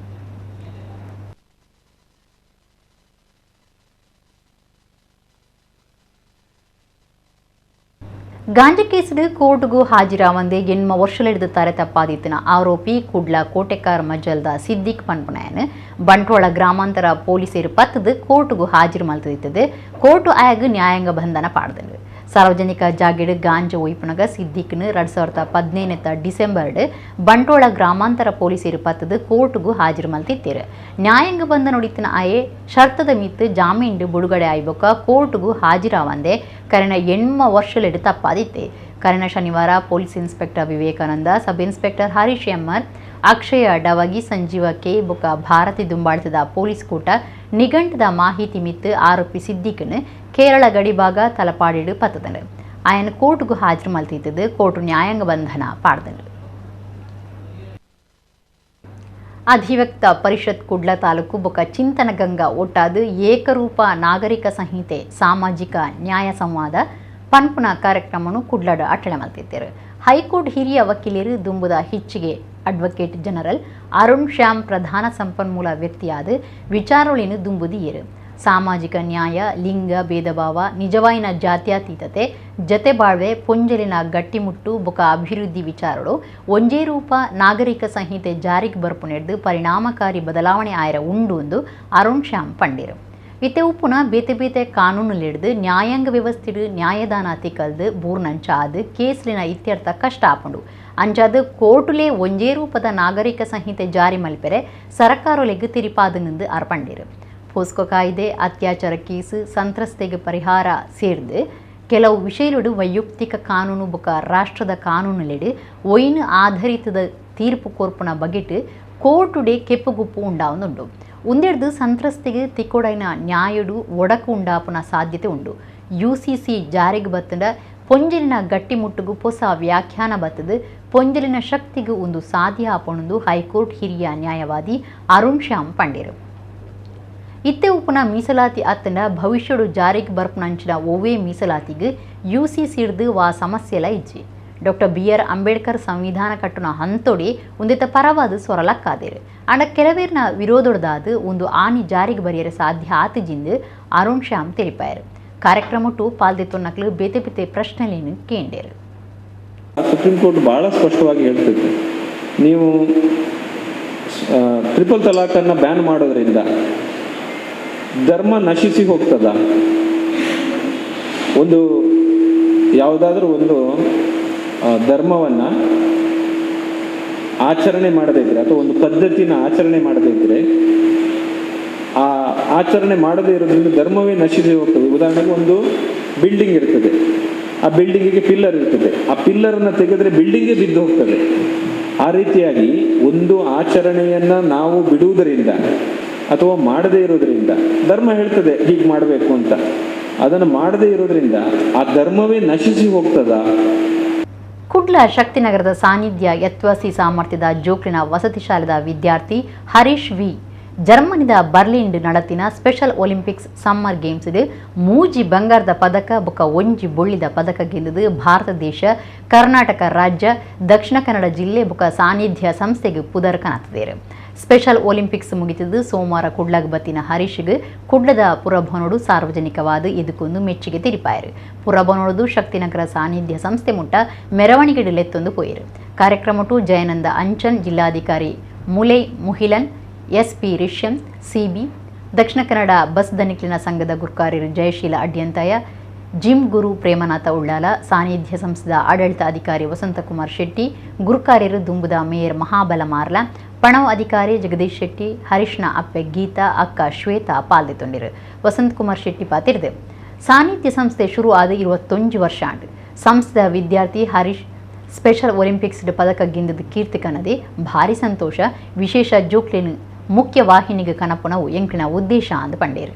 Speaker 1: ಗಾಂಜಾ ಕೇಸಿಡು ಕೋರ್ಟ್ಗೂ ಹಾಜಿರಾವಂದೆ 8 ವರ್ಷಲೆಡ್ದು ತಾರೆ ತಪ್ಪಾದಿತ್ತಿನ ಆರೋಪಿ ಕುಡ್ಲ ಕೋಟೆಕಾರ್ ಮಜಲ್ದ ಸಿದ್ದಿಕ್ ಪನ್ಪುನಾಯನ್ ಬಂಟ್ವಾಳ ಗ್ರಾಮಾಂತರ ಪೊಲೀಸರು ಪತ್ತದು ಕೋರ್ಟ್ಗೂ ಹಾಜಿರು ಮಲ್ತದಿತ್ತದು. ಕೋರ್ಟು ಆಯಾಗ ನ್ಯಾಯಾಂಗ ಬಂಧನ ಪಾಡ್ದಂಡು. ಸಾರ್ವಜನಿಕ ಜಾಗೆಡು ಗಾಂಜಾ ಒಯ್ಪುನಗ ಸಿದ್ದಿಕ್ನು 2015 ಡಿಸೆಂಬರ್ಡ್ ಬಂಟ್ವಾಳ ಗ್ರಾಮಾಂತರ ಪೊಲೀಸರು ಪತ್ತದು ಕೋರ್ಟ್ಗೂ ಹಾಜಿರು ಮಲ್ತಿತ್ತೇರು. ನ್ಯಾಯಾಂಗ ಬಂಧನ ಹೊಡಿತಿನ ಆಯೆ ಶರ್ತದ ಮಿತ್ತು ಜಾಮೀನು ಬಿಡುಗಡೆ ಆಯ್ಬೊಕ್ಕ ಕೋರ್ಟ್ಗೂ ಹಾಜಿರಾವಂದೆ ಕರೆನ 8 ವರ್ಷಲೆಡು ತಪ್ಪಾದಿತ್ತೆ. ಕರೆನ ಶನಿವಾರ police inspector Vivekananda, sub inspector Harish ಎಮ್ಮರ್, ಅಕ್ಷಯ ಡವಗಿ, ಸಂಜೀವ ಕೆ ಬೊಕ ಭಾರತಿ ದುಂಬಾಳ್ತದ ಪೊಲೀಸ್ ಕೂಟ ನಿಘಂಟದ ಮಾಹಿತಿ ಮಿತ್ತು ಆರೋಪಿ ಸಿದ್ದಿಕ್ನು ಕೇರಳ ಗಡಿಭಾಗ ತಲಪಾಡಿಡು ಪತ್ತದಂಡು. ಆಯನ ಕೋರ್ಟ್ಗೂ ಹಾಜರು ಮಲ್ತಿದ್ದದು ಕೋರ್ಟ್ ನ್ಯಾಯಾಂಗ ಬಂಧನ ಪಾಡ್ದಂಡು. ಅಧಿವ್ಯಕ್ತ ಪರಿಷತ್ ಕುಡ್ಲ ತಾಲೂಕು ಬೊಕ ಚಿಂತನಗಂಗಾ ಒಟ್ಟಾದು ಏಕರೂಪ ನಾಗರಿಕ ಸಂಹಿತೆ ಸಾಮಾಜಿಕ ನ್ಯಾಯ ಸಂವಾದ ಪನ್ಪುನ ಕಾರ್ಯಕ್ರಮವನ್ನು ಕುಡ್ಲಡ ಅಟಳೆ ಮಲ್ತಿದ್ದೇರು. ಹೈಕೋರ್ಟ್ ಹಿರಿಯ ವಕೀಲರು ದುಂಬುದ ಹಿಚ್ಚಿಗೆ ಅಡ್ವೊಕೇಟ್ ಜನರಲ್ ಅರುಣ್ ಶ್ಯಾಮ್ ಪ್ರಧಾನ ಸಂಪನ್ಮೂಲ ವ್ಯಕ್ತಿಯಾದ ವಿಚಾರೊಳಿನ ದುಂಬುದಿಯರು. ಸಾಮಾಜಿಕ ನ್ಯಾಯ, ಲಿಂಗ ಭೇದಭಾವ, ನಿಜವಾಯಿನ ಜಾತ್ಯತೀತತೆ, ಜತೆ ಬಾಳ್ವೆ, ಪೊಂಜಲಿನ ಗಟ್ಟಿಮುಟ್ಟು ಬೊಕ ಅಭಿವೃದ್ಧಿ ವಿಚಾರಗಳು ಒಂಜೇ ರೂಪ ನಾಗರಿಕ ಸಂಹಿತೆ ಜಾರಿಗೆ ಬರ್ಪುನೆಡ್ದು ಪರಿಣಾಮಕಾರಿ ಬದಲಾವಣೆ ಆಯ್ರ ಉಂಡು ಎಂದು ಅರುಣ್ ಶ್ಯಾಮ್ ಪಂಡಿರು. ಇತ್ತೆ ಉಪ್ಪುನ ಬೇತೆ ಬೇತೆ ಕಾನೂನುಲಿಡ್ದು ನ್ಯಾಯಾಂಗ ವ್ಯವಸ್ಥೆಡು ನ್ಯಾಯದಾನ ತಿಕ್ಕಲ್ದು ಬೂರ್ನಂಚ ಆದು ಕೇಸ್ಲಿನ ಇತ್ಯರ್ಥ ಕಷ್ಟ ಆಪುಂಡು. ಅಂಚಾದು ಕೋರ್ಟುಲೇ ಒಂಜೇ ರೂಪದ ನಾಗರಿಕ ಸಂಹಿತೆ ಜಾರಿ ಮಲ್ಪೆರೆ ಸರ್ಕಾರೊಲೆಗ್ ತಿರಿಪಾದನೆಂದು ಅರ್ಪಂಡಿರು. ಪೋಸ್ಕೋ ಕಾಯ್ದೆ, ಅತ್ಯಾಚಾರ ಕೇಸು, ಸಂತ್ರಸ್ತೆಗೆ ಪರಿಹಾರ ಸೇರಿದು ಕೆಲವು ವಿಷಯಗಳು ವೈಯಕ್ತಿಕ ಕಾನೂನು ಬೊಕ ರಾಷ್ಟ್ರದ ಕಾನೂನುಲೆಡು ಒಯ್ನು ಆಧರಿತದ ತೀರ್ಪು ಕೊರ್ಪುನ ಬಗೆಟ್ ಕೋರ್ಟುಡೆ ಕೆಪ್ಪುಗುಪ್ಪು ಉಂಡಾವುದುಂಡು. ಒಂದೆಡ್ದು ಸಂತ್ರಸ್ತೆಗೆ ತಿಕ್ಕೊಡೈನ ನ್ಯಾಯಡು ಒಡಕು ಉಂಡಾಪುನ ಸಾಧ್ಯತೆ ಉಂಡು. UCC ಜಾರಿಗೆ ಬತ್ತಂಡ ಪೊಂಜಲಿನ ಗಟ್ಟಿಮುಟ್ಟುಗೂ ಹೊಸ ವ್ಯಾಖ್ಯಾನ ಬತ್ತದು ಪೊಂಜಲಿನ ಶಕ್ತಿಗೂ ಒಂದು ಸಾಧ್ಯ ಆಪಣದು ಹೈಕೋರ್ಟ್ ಹಿರಿಯ ನ್ಯಾಯವಾದಿ ಅರುಣ್ ಶ್ಯಾಮ್ ಪಂಡಿರು. ಇತ್ತೆ ಉಪ್ಪುನ ಮೀಸಲಾತಿ ಅತ್ತಂಡ ಭವಿಷ್ಯಡು ಜಾರಿಗೆ ಬರ್ಪುನಂಚಿನ ಓವೇ ಮೀಸಲಾತಿಗೆ UCC ಹಿಡ್ದು ವಾ ಸಮಸ್ಯೆಲ ಇಜ್ಜಿ. ಡಾಕ್ಟರ್ BR ಅಂಬೇಡ್ಕರ್ ಸಂವಿಧಾನ ಕಟ್ಟುನ ಹಂತೊಡೆ ಒಂದಿತ ಪರವಾದ ಸೊರಲಕ್ಕಾದೇರು. ಅಂಡ ಕೆಲವೇರ್ನ ವಿರೋಧೊಡ್ದಾದು ಒಂದು ಆನಿ ಜಾರಿಗೆ ಬರೆಯರೆ ಸಾಧ್ಯ ಆತಜಿಂದು ಅರುಣ್ ಶ್ಯಾಮ್ ತಿಳಿಪಾಯರು. ಕಾರ್ಯಕ್ರಮಟ್ಟು ಪಾಲ್ದೆತ್ತೊನ್ನಕ್ಲು ಬೇತೆ ಬೇತೆ ಪ್ರಶ್ನೆಲೇನು ಕೇಂಡೇರು.
Speaker 10: ಸುಪ್ರೀಂ ಕೋರ್ಟ್ ಭಾಳ ಸ್ಪಷ್ಟವಾಗಿ ಹೇಳ್ತೈತೆ, ನೀವು ಟ್ರಿಪಲ್ ತಲಾಖನ್ನು ಬ್ಯಾನ್ ಮಾಡೋದ್ರಿಂದ ಧರ್ಮ ನಶಿಸಿ ಹೋಗ್ತದ. ಒಂದು ಯಾವುದಾದ್ರೂ ಒಂದು ಧರ್ಮವನ್ನು ಆಚರಣೆ ಮಾಡದೇ ಇದ್ರೆ ಅಥವಾ ಒಂದು ಪದ್ಧತಿನ ಆಚರಣೆ ಮಾಡದೇ ಇದ್ರೆ ಆ ಆಚರಣೆ ಮಾಡದೇ ಇರೋದ್ರಿಂದ ಧರ್ಮವೇ ನಶಿಸಿ ಹೋಗ್ತದೆ. ಉದಾಹರಣೆಗೆ ಒಂದು ಬಿಲ್ಡಿಂಗ್ ಇರ್ತದೆ, ಆ ಬಿಲ್ಡಿಂಗಿಗೆ ಪಿಲ್ಲರ್ ಇರ್ತದೆ, ಆ ಪಿಲ್ಲರನ್ನು ತೆಗೆದ್ರೆ ಬಿಲ್ಡಿಂಗೇ ಬಿದ್ದು ಹೋಗ್ತದೆ. ಆ ರೀತಿಯಾಗಿ ಒಂದು ಆಚರಣೆಯನ್ನು ನಾವು ಬಿಡುವುದರಿಂದ ಅಥವಾ ಮಾಡದೇ ಇರೋದ್ರಿಂದ, ಧರ್ಮ ಹೇಳ್ತದೆ ಹೀಗೆ ಮಾಡಬೇಕು ಅಂತ, ಅದನ್ನು ಮಾಡದೇ ಇರೋದ್ರಿಂದ ಆ ಧರ್ಮವೇ ನಶಿಸಿ ಹೋಗ್ತದಾ?
Speaker 1: ಕುಡ್ಲ ಶಕ್ತಿನಗರದ ಸಾನ್ನಿಧ್ಯ ಯತ್ವಸಿ ಸಾಮರ್ಥ್ಯದ ಜೋಕ್ಲಿನ ವಸತಿ ಶಾಲೆದ ವಿದ್ಯಾರ್ಥಿ ಹರೀಶ್ ವಿ ಜರ್ಮನಿದ ಬರ್ಲಿನ್ ನಡತಿನ ಸ್ಪೆಷಲ್ ಒಲಿಂಪಿಕ್ಸ್ ಸಮ್ಮರ್ ಗೇಮ್ಸ್ ಮೂಜಿ ಬಂಗಾರದ ಪದಕ ಬೊಕ್ಕ ಒಂಜಿ ಬೊಳ್ಳಿದ ಪದಕ ಗೆಲ್ಲದು ಭಾರತ ದೇಶ, ಕರ್ನಾಟಕ ರಾಜ್ಯ, ದಕ್ಷಿಣ ಕನ್ನಡ ಜಿಲ್ಲೆ ಬೊಕ್ಕ ಸಾನ್ನಿಧ್ಯ ಸಂಸ್ಥೆಗೆ ಪುದರ್ ಕನತ್ತದೇರು. ಸ್ಪೆಷಲ್ ಒಲಿಂಪಿಕ್ಸ್ ಮುಗಿತದ್ದು ಸೋಮವಾರ ಕುಡ್ಲಗ್ ಬತ್ತಿನ ಹರೀಶ್ಗೆ ಕುಡ್ಲದ ಪುರಭವನೋಡು ಸಾರ್ವಜನಿಕವಾದ ಇದಕ್ಕೊಂದು ಮೆಚ್ಚುಗೆ ತಿರಿಪಾಯರು. ಪುರಭವನೋಡು ಶಕ್ತಿನಗರ ಸಾನ್ನಿಧ್ಯ ಸಂಸ್ಥೆ ಮುಟ್ಟ ಮೆರವಣಿಗೆಲೆತ್ತೊಂದು ಪೋಯರು. ಕಾರ್ಯಕ್ರಮಟು ಜಯನಂದ ಅಂಚನ್, ಜಿಲ್ಲಾಧಿಕಾರಿ ಮುಲೈ Muhilan, SP ರಿಷ್ಯಂ, C B, Dakshina Kannada bus ದನಿಕ್ಲಿನ ಸಂಘದ ಗುರುಕಾರ್ಯರು ಜಯಶೀಲ ಅಡ್ಯಂತಾಯ, ಜಿಮ್ ಗುರು ಪ್ರೇಮನಾಥ ಉಳ್ಳಾಲ, ಸಾನ್ನಿಧ್ಯ ಸಂಸ್ಥೆದ ಆಡಳಿತ ಅಧಿಕಾರಿ ವಸಂತಕುಮಾರ್ ಶೆಟ್ಟಿ, ಗುರುಕಾರ್ಯರು ದುಂಬುದ ಮೇಯರ್ ಮಹಾಬಲ ಮಾರ್ಲ, ಪಣವ್ ಅಧಿಕಾರಿ ಜಗದೀಶ್ ಶೆಟ್ಟಿ, ಹರೀಶ್ನ ಅಪ್ಪೆ ಗೀತಾ, ಅಕ್ಕ ಶ್ವೇತಾ ಪಾಲ್ದೊಂಡಿರು. ವಸಂತ್ ಕುಮಾರ್ ಶೆಟ್ಟಿ ಪಾತಿರ್ದೆ ಸಾನ್ನಿಧ್ಯ ಸಂಸ್ಥೆ ಶುರು ಆದ 21 ವರ್ಷ ಆಂಡು ಸಂಸ್ಥೆದ ವಿದ್ಯಾರ್ಥಿ ಹರೀಶ್ ಸ್ಪೆಷಲ್ ಒಲಿಂಪಿಕ್ಸ್ ಪದಕ ಗೆಂದದ ಕೀರ್ತಿ ಕನ್ನದೆ ಭಾರಿ ಸಂತೋಷ. ವಿಶೇಷ ಜೋಕ್ಲಿನ ಮುಖ್ಯ ವಾಹಿನಿಗೆ ಕನಪುಣವು ಎಂಕ್ಲಿನ ಉದ್ದೇಶ ಅಂದು ಪಂಡೇರು.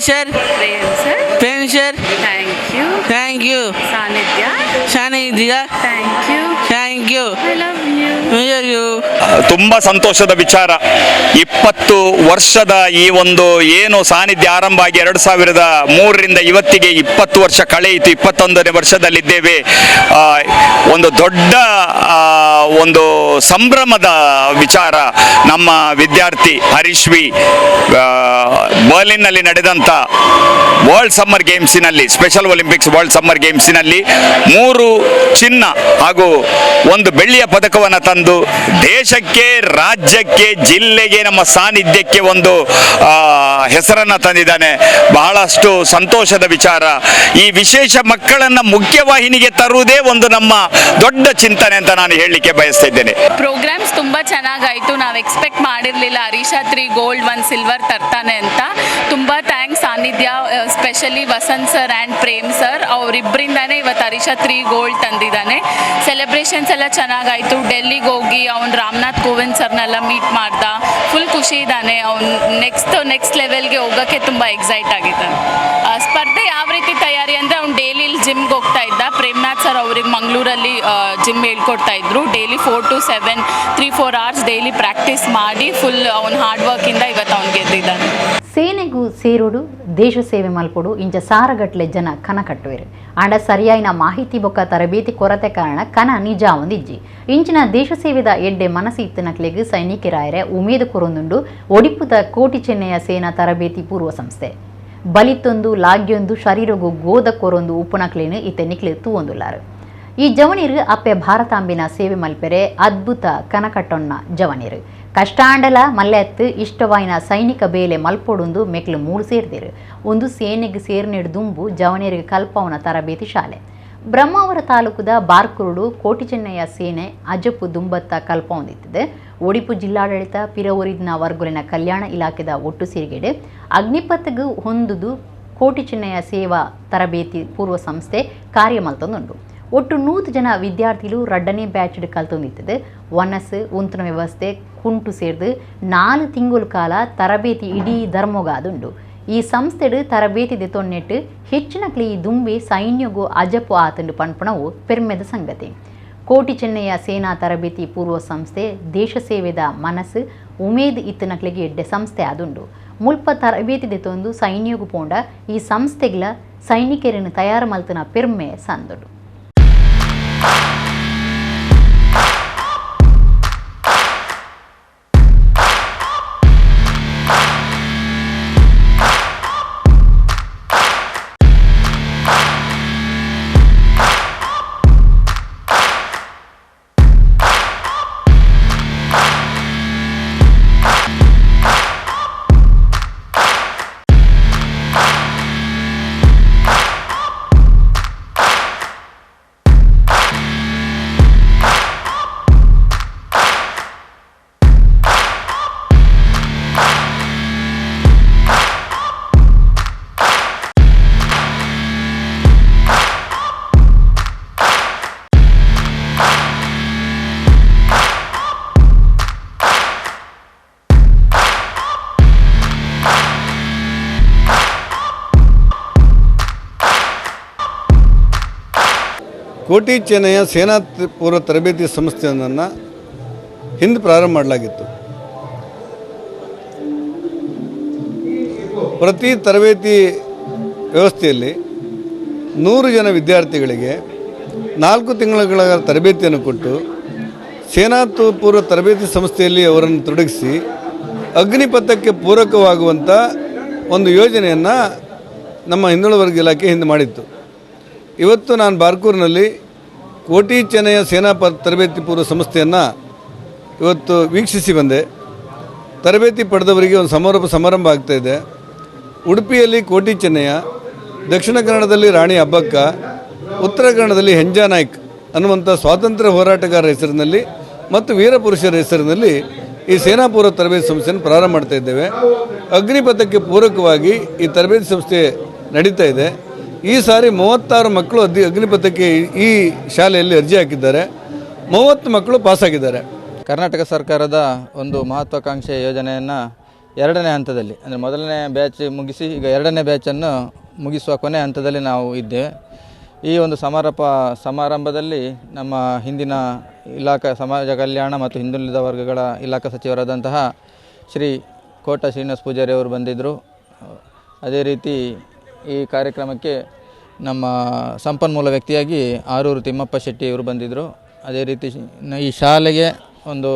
Speaker 5: Sir, Pen sir, thank you. Sanidhya, thank you. I love you.
Speaker 11: ತುಂಬ ಸಂತೋಷದ ವಿಚಾರ. 20 ವರ್ಷದ ಈ ಒಂದು ಏನು ಸಾನ್ನಿಧ್ಯ ಆರಂಭ ಆಗಿ 2003ರಿಂದ ಇವತ್ತಿಗೆ 20 ವರ್ಷ ಕಳೆಯಿತು. 21ನೇ ವರ್ಷದಲ್ಲಿದ್ದೇವೆ. ಒಂದು ದೊಡ್ಡ ಒಂದು ಸಂಭ್ರಮದ ವಿಚಾರ. ನಮ್ಮ ವಿದ್ಯಾರ್ಥಿ ಹರೀಶ್ ವಿ ಬರ್ಲಿನ್ನಲ್ಲಿ ನಡೆದಂಥ ವರ್ಲ್ಡ್ ಸಮ್ಮರ್ ಗೇಮ್ಸಿನಲ್ಲಿ, ಸ್ಪೆಷಲ್ ಒಲಿಂಪಿಕ್ಸ್ ವರ್ಲ್ಡ್ ಸಮ್ಮರ್ ಗೇಮ್ಸಿನಲ್ಲಿ 3 ಚಿನ್ನ ಹಾಗೂ 1 ಬೆಳ್ಳಿಯ ಪದಕವನ್ನು ತಂದು ದೇಶಕ್ಕೆ, ರಾಜ್ಯಕ್ಕೆ, ಜಿಲ್ಲೆಗೆ, ನಮ್ಮ ಸಾನ್ನಿಧ್ಯಕ್ಕೆ ಒಂದು ಹೆಸರನ್ನು ತಂದಿದ್ದಾನೆ. ಬಹಳಷ್ಟು ಸಂತೋಷದ ವಿಚಾರ. ಈ ವಿಶೇಷ ಮಕ್ಕಳನ್ನು ಮುಖ್ಯವಾಹಿನಿಗೆ ತರುವುದೇ ಒಂದು ನಮ್ಮ ದೊಡ್ಡ ಚಿಂತನೆ ಅಂತ ನಾನು ಹೇಳಲಿಕ್ಕೆ ಬಯಸ್ತಾ ಇದ್ದೇನೆ.
Speaker 12: ಪ್ರೋಗ್ರಾಮ್ಸ್ ತುಂಬ ಚೆನ್ನಾಗಾಯಿತು. ನಾವು ಎಕ್ಸ್ಪೆಕ್ಟ್ ಮಾಡಿರಲಿಲ್ಲ ಹರೀಶ್ 3 ಗೋಲ್ಡ್ 1 ಸಿಲ್ವರ್ ತರ್ತಾನೆ ಅಂತ. ತುಂಬ thanks Sannidhya, specially Vasanth sir and Prem sir, ಅವರಿಬ್ಬರಿಂದಾನೇ ಇವತ್ತು ಹರೀಶ್ 3 ಗೋಲ್ಡ್ ತಂದಿದ್ದಾನೆ. ಸೆಲೆಬ್ರೇಷನ್ಸ್ ಎಲ್ಲ ಚೆನ್ನಾಗಾಯಿತು. ಡೆಲ್ಲಿಗೆ ಹೋಗಿ ಅವ್ನು ರಾಮನಾಥ್ ಕೋವಿಂದ್ ಸರ್ನೆಲ್ಲ ಮೀಟ್ ಮಾಡ್ದ. ಫುಲ್ ಖುಷಿ ಇದ್ದಾನೆ. ಅವ್ನು ನೆಕ್ಸ್ಟ್ ಲೆವೆಲ್ಗೆ ಹೋಗೋಕ್ಕೆ ತುಂಬ ಎಕ್ಸೈಟ್ ಆಗಿದ್ದಾನೆ. ಸ್ಪರ್ಧೆ ಯಾವ ರೀತಿ ತಯಾರಿ ಅಂದರೆ ಅವ್ನು ಡೈಲಿ ಜಿಮ್ಗೆ ಹೋಗ್ತಾ ಇದ್ದ. ಪ್ರೇಮ್ನಾಥ್ ಸರ್ ಅವ್ರಿಗೆ ಮಂಗಳೂರಲ್ಲಿ ಜಿಮ್ ಹೇಳ್ಕೊಡ್ತಾ ಇದ್ರು. Daily 4 to 7 3-4 hours daily practice ಮಾಡಿ ಫುಲ್ ಅವ್ನ ಹಾರ್ಡ್ ವರ್ಕಿಂದ ಇವತ್ತು ಅವ್ನು ಗೆದ್ದಿದ್ದಾನೆ.
Speaker 1: ಸೇನೆಗೂ ಸೇರುಡು ದೇಶ ಸೇವೆ ಮಲ್ಪೊಡು ಇಂಚ ಸಾರಗಟ್ಲೆ ಜನ ಕನ ಕಟ್ಟುವೆರು. ಆಂಡ ಸರಿಯಾಯಿನ ಮಾಹಿತಿ ಬೊಕ್ಕ ತರಬೇತಿ ಕೊರತೆ ಕಾರಣ ಕನ ನಿಜ ಒಂದಿಜ್ಜಿ. ಇಂಚಿನ ದೇಶ ಸೇವೆದ ಎಡ್ಡೆ ಮನಸ್ಸು ಇತ್ತನಕ್ಲೆಗ್ ಸೈನಿಕರಾಯರೆ ಉಮೇದು ಕೊರೊಂದುಂಡು ಒಡಿಪುದ ಕೋಟಿ ಚೆನ್ನೈಯ ಸೇನಾ ತರಬೇತಿ ಪೂರ್ವ ಸಂಸ್ಥೆ ಬಲಿತ್ತೊಂದು ಲಾಗ್ಯೊಂದು ಶರೀರಗೂ ಗೋದ ಕೊರೊಂದು ಉಪ್ಪುನಕ್ಲೇನು ಇತ್ತೆನಿಕ್ಲೆ ತೂವೊಂದುಲ್ಲಾರು. ಈ ಜವನೀರು ಅಪ್ಪೆ ಭಾರತಾಂಬಿನ ಸೇವೆ ಮಲ್ಪೆರೆ ಅದ್ಭುತ ಕನಕಟ್ಟೊನ್ನ ಜವನೀರು. ಕಷ್ಟಾಂಡಲ ಮಲ್ಲೆತ್ತು ಇಷ್ಟವಾಯಿನ ಸೈನಿಕ ಬೇಲೆ ಮಲ್ಪೊಡುಂದು ಮೆಕ್ಲು ಮೂರು ಸೇರ್ದಿರು ಒಂದು ಸೇನೆಗೆ ಸೇರ್ನಿಡು ದುಂಬು ಜವನಿಯರಿಗೆ ಕಲ್ಪವನ ತರಬೇತಿ ಶಾಲೆ ಬ್ರಹ್ಮಾವರ ತಾಲೂಕದ ಬಾರ್ಕುರುಡು ಕೋಟಿ ಚೆನ್ನಯ್ಯ ಸೇನೆ ಅಜಪು ದುಂಬತ್ತ ಕಲ್ಪ ಹೊಂದಿತ್ತಿದೆ. ಒಡಿಪು ಜಿಲ್ಲಾಡಳಿತ ಪಿರವರಿದ್ನ ವರ್ಗುಲಿನ ಕಲ್ಯಾಣ ಇಲಾಖೆದ ಒಟ್ಟು ಸೇರಿಗೆಡೆ ಅಗ್ನಿಪಥ್ಗೆ ಹೊಂದುದು ಕೋಟಿ ಚೆನ್ನಯ್ಯ ಸೇವಾ ತರಬೇತಿ ಪೂರ್ವ ಸಂಸ್ಥೆ ಕಾರ್ಯ ಮಲ್ತೊಂದುಂಡು. ಒಟ್ಟು 100 ಜನ ವಿದ್ಯಾರ್ಥಿಗಳು ರಡ್ಡನೇ ಬ್ಯಾಚ್ ಕಲ್ತೊಂದಿತ್ತದೆ. ವನಸ್ ಉಂತನ ವ್ಯವಸ್ಥೆ ಕುಂಟು ಸೇರ್ದು 4 ತಿಂಗಳು ಕಾಲ ತರಬೇತಿ ಇಡೀ ಧರ್ಮಗಾದುಂಡು. ಈ ಸಂಸ್ಥೆಡು ತರಬೇತಿ ದೆತೊನ್ನೆಟ್ಟು ಹೆಚ್ಚಿನ ಕ್ಲೀ ದುಂಬಿ ಸೈನ್ಯಗೂ ಅಜಪು ಆತಂಡು ಪಣ್ಪಣವು ಪೆರ್ಮೆದ ಸಂಗತಿ. ಕೋಟಿ ಚೆನ್ನಯ್ಯ ಸೇನಾ ತರಬೇತಿ ಪೂರ್ವ ಸಂಸ್ಥೆ ದೇಶ ಸೇವೆದ ಮನಸ್ಸು ಉಮೇದ್ ಇತ್ತನಕ್ಲಿಗೆ ಎಡ್ಡೆ ಸಂಸ್ಥೆ ಆದುಂಡು. ಮುಲ್ಪ ತರಬೇತಿ ದೆತೊಂದು ಸೈನ್ಯಗೂ ಪೋಂಡ ಈ ಸಂಸ್ಥೆಗಳ ಸೈನಿಕರನ್ನು ತಯಾರು ಮಲ್ತನ ಪೆರ್ಮೆ ಸಂದುಡು.
Speaker 13: ಕೋಟಿ ಚೆನ್ನಯ್ಯ ಸೇನಾ ಪೂರ್ವ ತರಬೇತಿ ಸಂಸ್ಥೆಯನ್ನು ಹಿಂದೆ ಪ್ರಾರಂಭ ಮಾಡಲಾಗಿತ್ತು. ಪ್ರತಿ ತರಬೇತಿ ವ್ಯವಸ್ಥೆಯಲ್ಲಿ 100 ಜನ ವಿದ್ಯಾರ್ಥಿಗಳಿಗೆ 4 ತಿಂಗಳ ತರಬೇತಿಯನ್ನು ಕೊಟ್ಟು ಸೇನಾ ಪೂರ್ವ ತರಬೇತಿ ಸಂಸ್ಥೆಯಲ್ಲಿ ಅವರನ್ನು ತೊಡಗಿಸಿ ಅಗ್ನಿಪಥಕ್ಕೆ ಪೂರಕವಾಗುವಂಥ ಒಂದು ಯೋಜನೆಯನ್ನು ನಮ್ಮ ಹಿಂದುಳಿದ ವರ್ಗ ಇಲಾಖೆ ಹಿಂದೆ ಮಾಡಿತ್ತು. ಇವತ್ತು ನಾನು ಬಾರ್ಕೂರಿನಲ್ಲಿ ಕೋಟಿ ಚೆನ್ನಯ್ಯ ಸೇನಾ ತರಬೇತಿ ಪೂರ್ವ ಸಂಸ್ಥೆಯನ್ನು ಇವತ್ತು ವೀಕ್ಷಿಸಿ ಬಂದೆ. ತರಬೇತಿ ಪಡೆದವರಿಗೆ ಒಂದು ಸಮಾರಂಭ ಆಗ್ತಾಯಿದೆ. ಉಡುಪಿಯಲ್ಲಿ ಕೋಟಿ ಚೆನ್ನಯ್ಯ, ದಕ್ಷಿಣ ಕನ್ನಡದಲ್ಲಿ ರಾಣಿ ಅಬ್ಬಕ್ಕ, ಉತ್ತರ ಕನ್ನಡದಲ್ಲಿ ಹೆಂಜಾ ನಾಯ್ಕ್ ಅನ್ನುವಂಥ ಸ್ವಾತಂತ್ರ್ಯ ಹೋರಾಟಗಾರರ ಹೆಸರಿನಲ್ಲಿ ಮತ್ತು ವೀರಪುರುಷರ ಹೆಸರಿನಲ್ಲಿ ಈ ಸೇನಾ ಪೂರ್ವ ತರಬೇತಿ ಸಂಸ್ಥೆಯನ್ನು ಪ್ರಾರಂಭ ಮಾಡ್ತಾ ಇದ್ದೇವೆ. ಅಗ್ನಿಪಥಕ್ಕೆ ಪೂರಕವಾಗಿ ಈ ತರಬೇತಿ ಸಂಸ್ಥೆ ನಡೀತಾ ಇದೆ. ಈ ಸಾರಿ 36 ಮಕ್ಕಳು ಅಗ್ನಿಪಥಕ್ಕೆ ಈ ಶಾಲೆಯಲ್ಲಿ ಅರ್ಜಿ ಹಾಕಿದ್ದಾರೆ. 30 ಮಕ್ಕಳು ಪಾಸಾಗಿದ್ದಾರೆ.
Speaker 14: ಕರ್ನಾಟಕ ಸರ್ಕಾರದ ಒಂದು ಮಹತ್ವಾಕಾಂಕ್ಷೆಯ ಯೋಜನೆಯನ್ನು 2ನೇ ಹಂತದಲ್ಲಿ, ಅಂದರೆ ಮೊದಲನೇ ಬ್ಯಾಚ್ ಮುಗಿಸಿ ಈಗ 2ನೇ ಬ್ಯಾಚನ್ನು ಮುಗಿಸುವ ಕೊನೆ ಹಂತದಲ್ಲಿ ನಾವು ಇದ್ದೇವೆ. ಈ ಒಂದು ಸಮಾರಂಭದಲ್ಲಿ ನಮ್ಮ ಹಿಂದಿನ ಇಲಾಖಾ ಸಮಾಜ ಕಲ್ಯಾಣ ಮತ್ತು ಹಿಂದುಳಿದ ವರ್ಗಗಳ ಇಲಾಖಾ ಸಚಿವರಾದಂತಹ ಶ್ರೀ ಕೋಟ ಶ್ರೀನಿವಾಸ ಪೂಜಾರಿ ಅವರು ಬಂದಿದ್ದರು. ಅದೇ ರೀತಿ ಈ ಕಾರ್ಯಕ್ರಮಕ್ಕೆ ನಮ್ಮ ಸಂಪನ್ಮೂಲ ವ್ಯಕ್ತಿಯಾಗಿ ಆರೂರು ತಿಮ್ಮಪ್ಪ ಶೆಟ್ಟಿ ಅವರು ಬಂದಿದ್ದರು. ಅದೇ ರೀತಿ ಈ ಶಾಲೆಗೆ ಒಂದು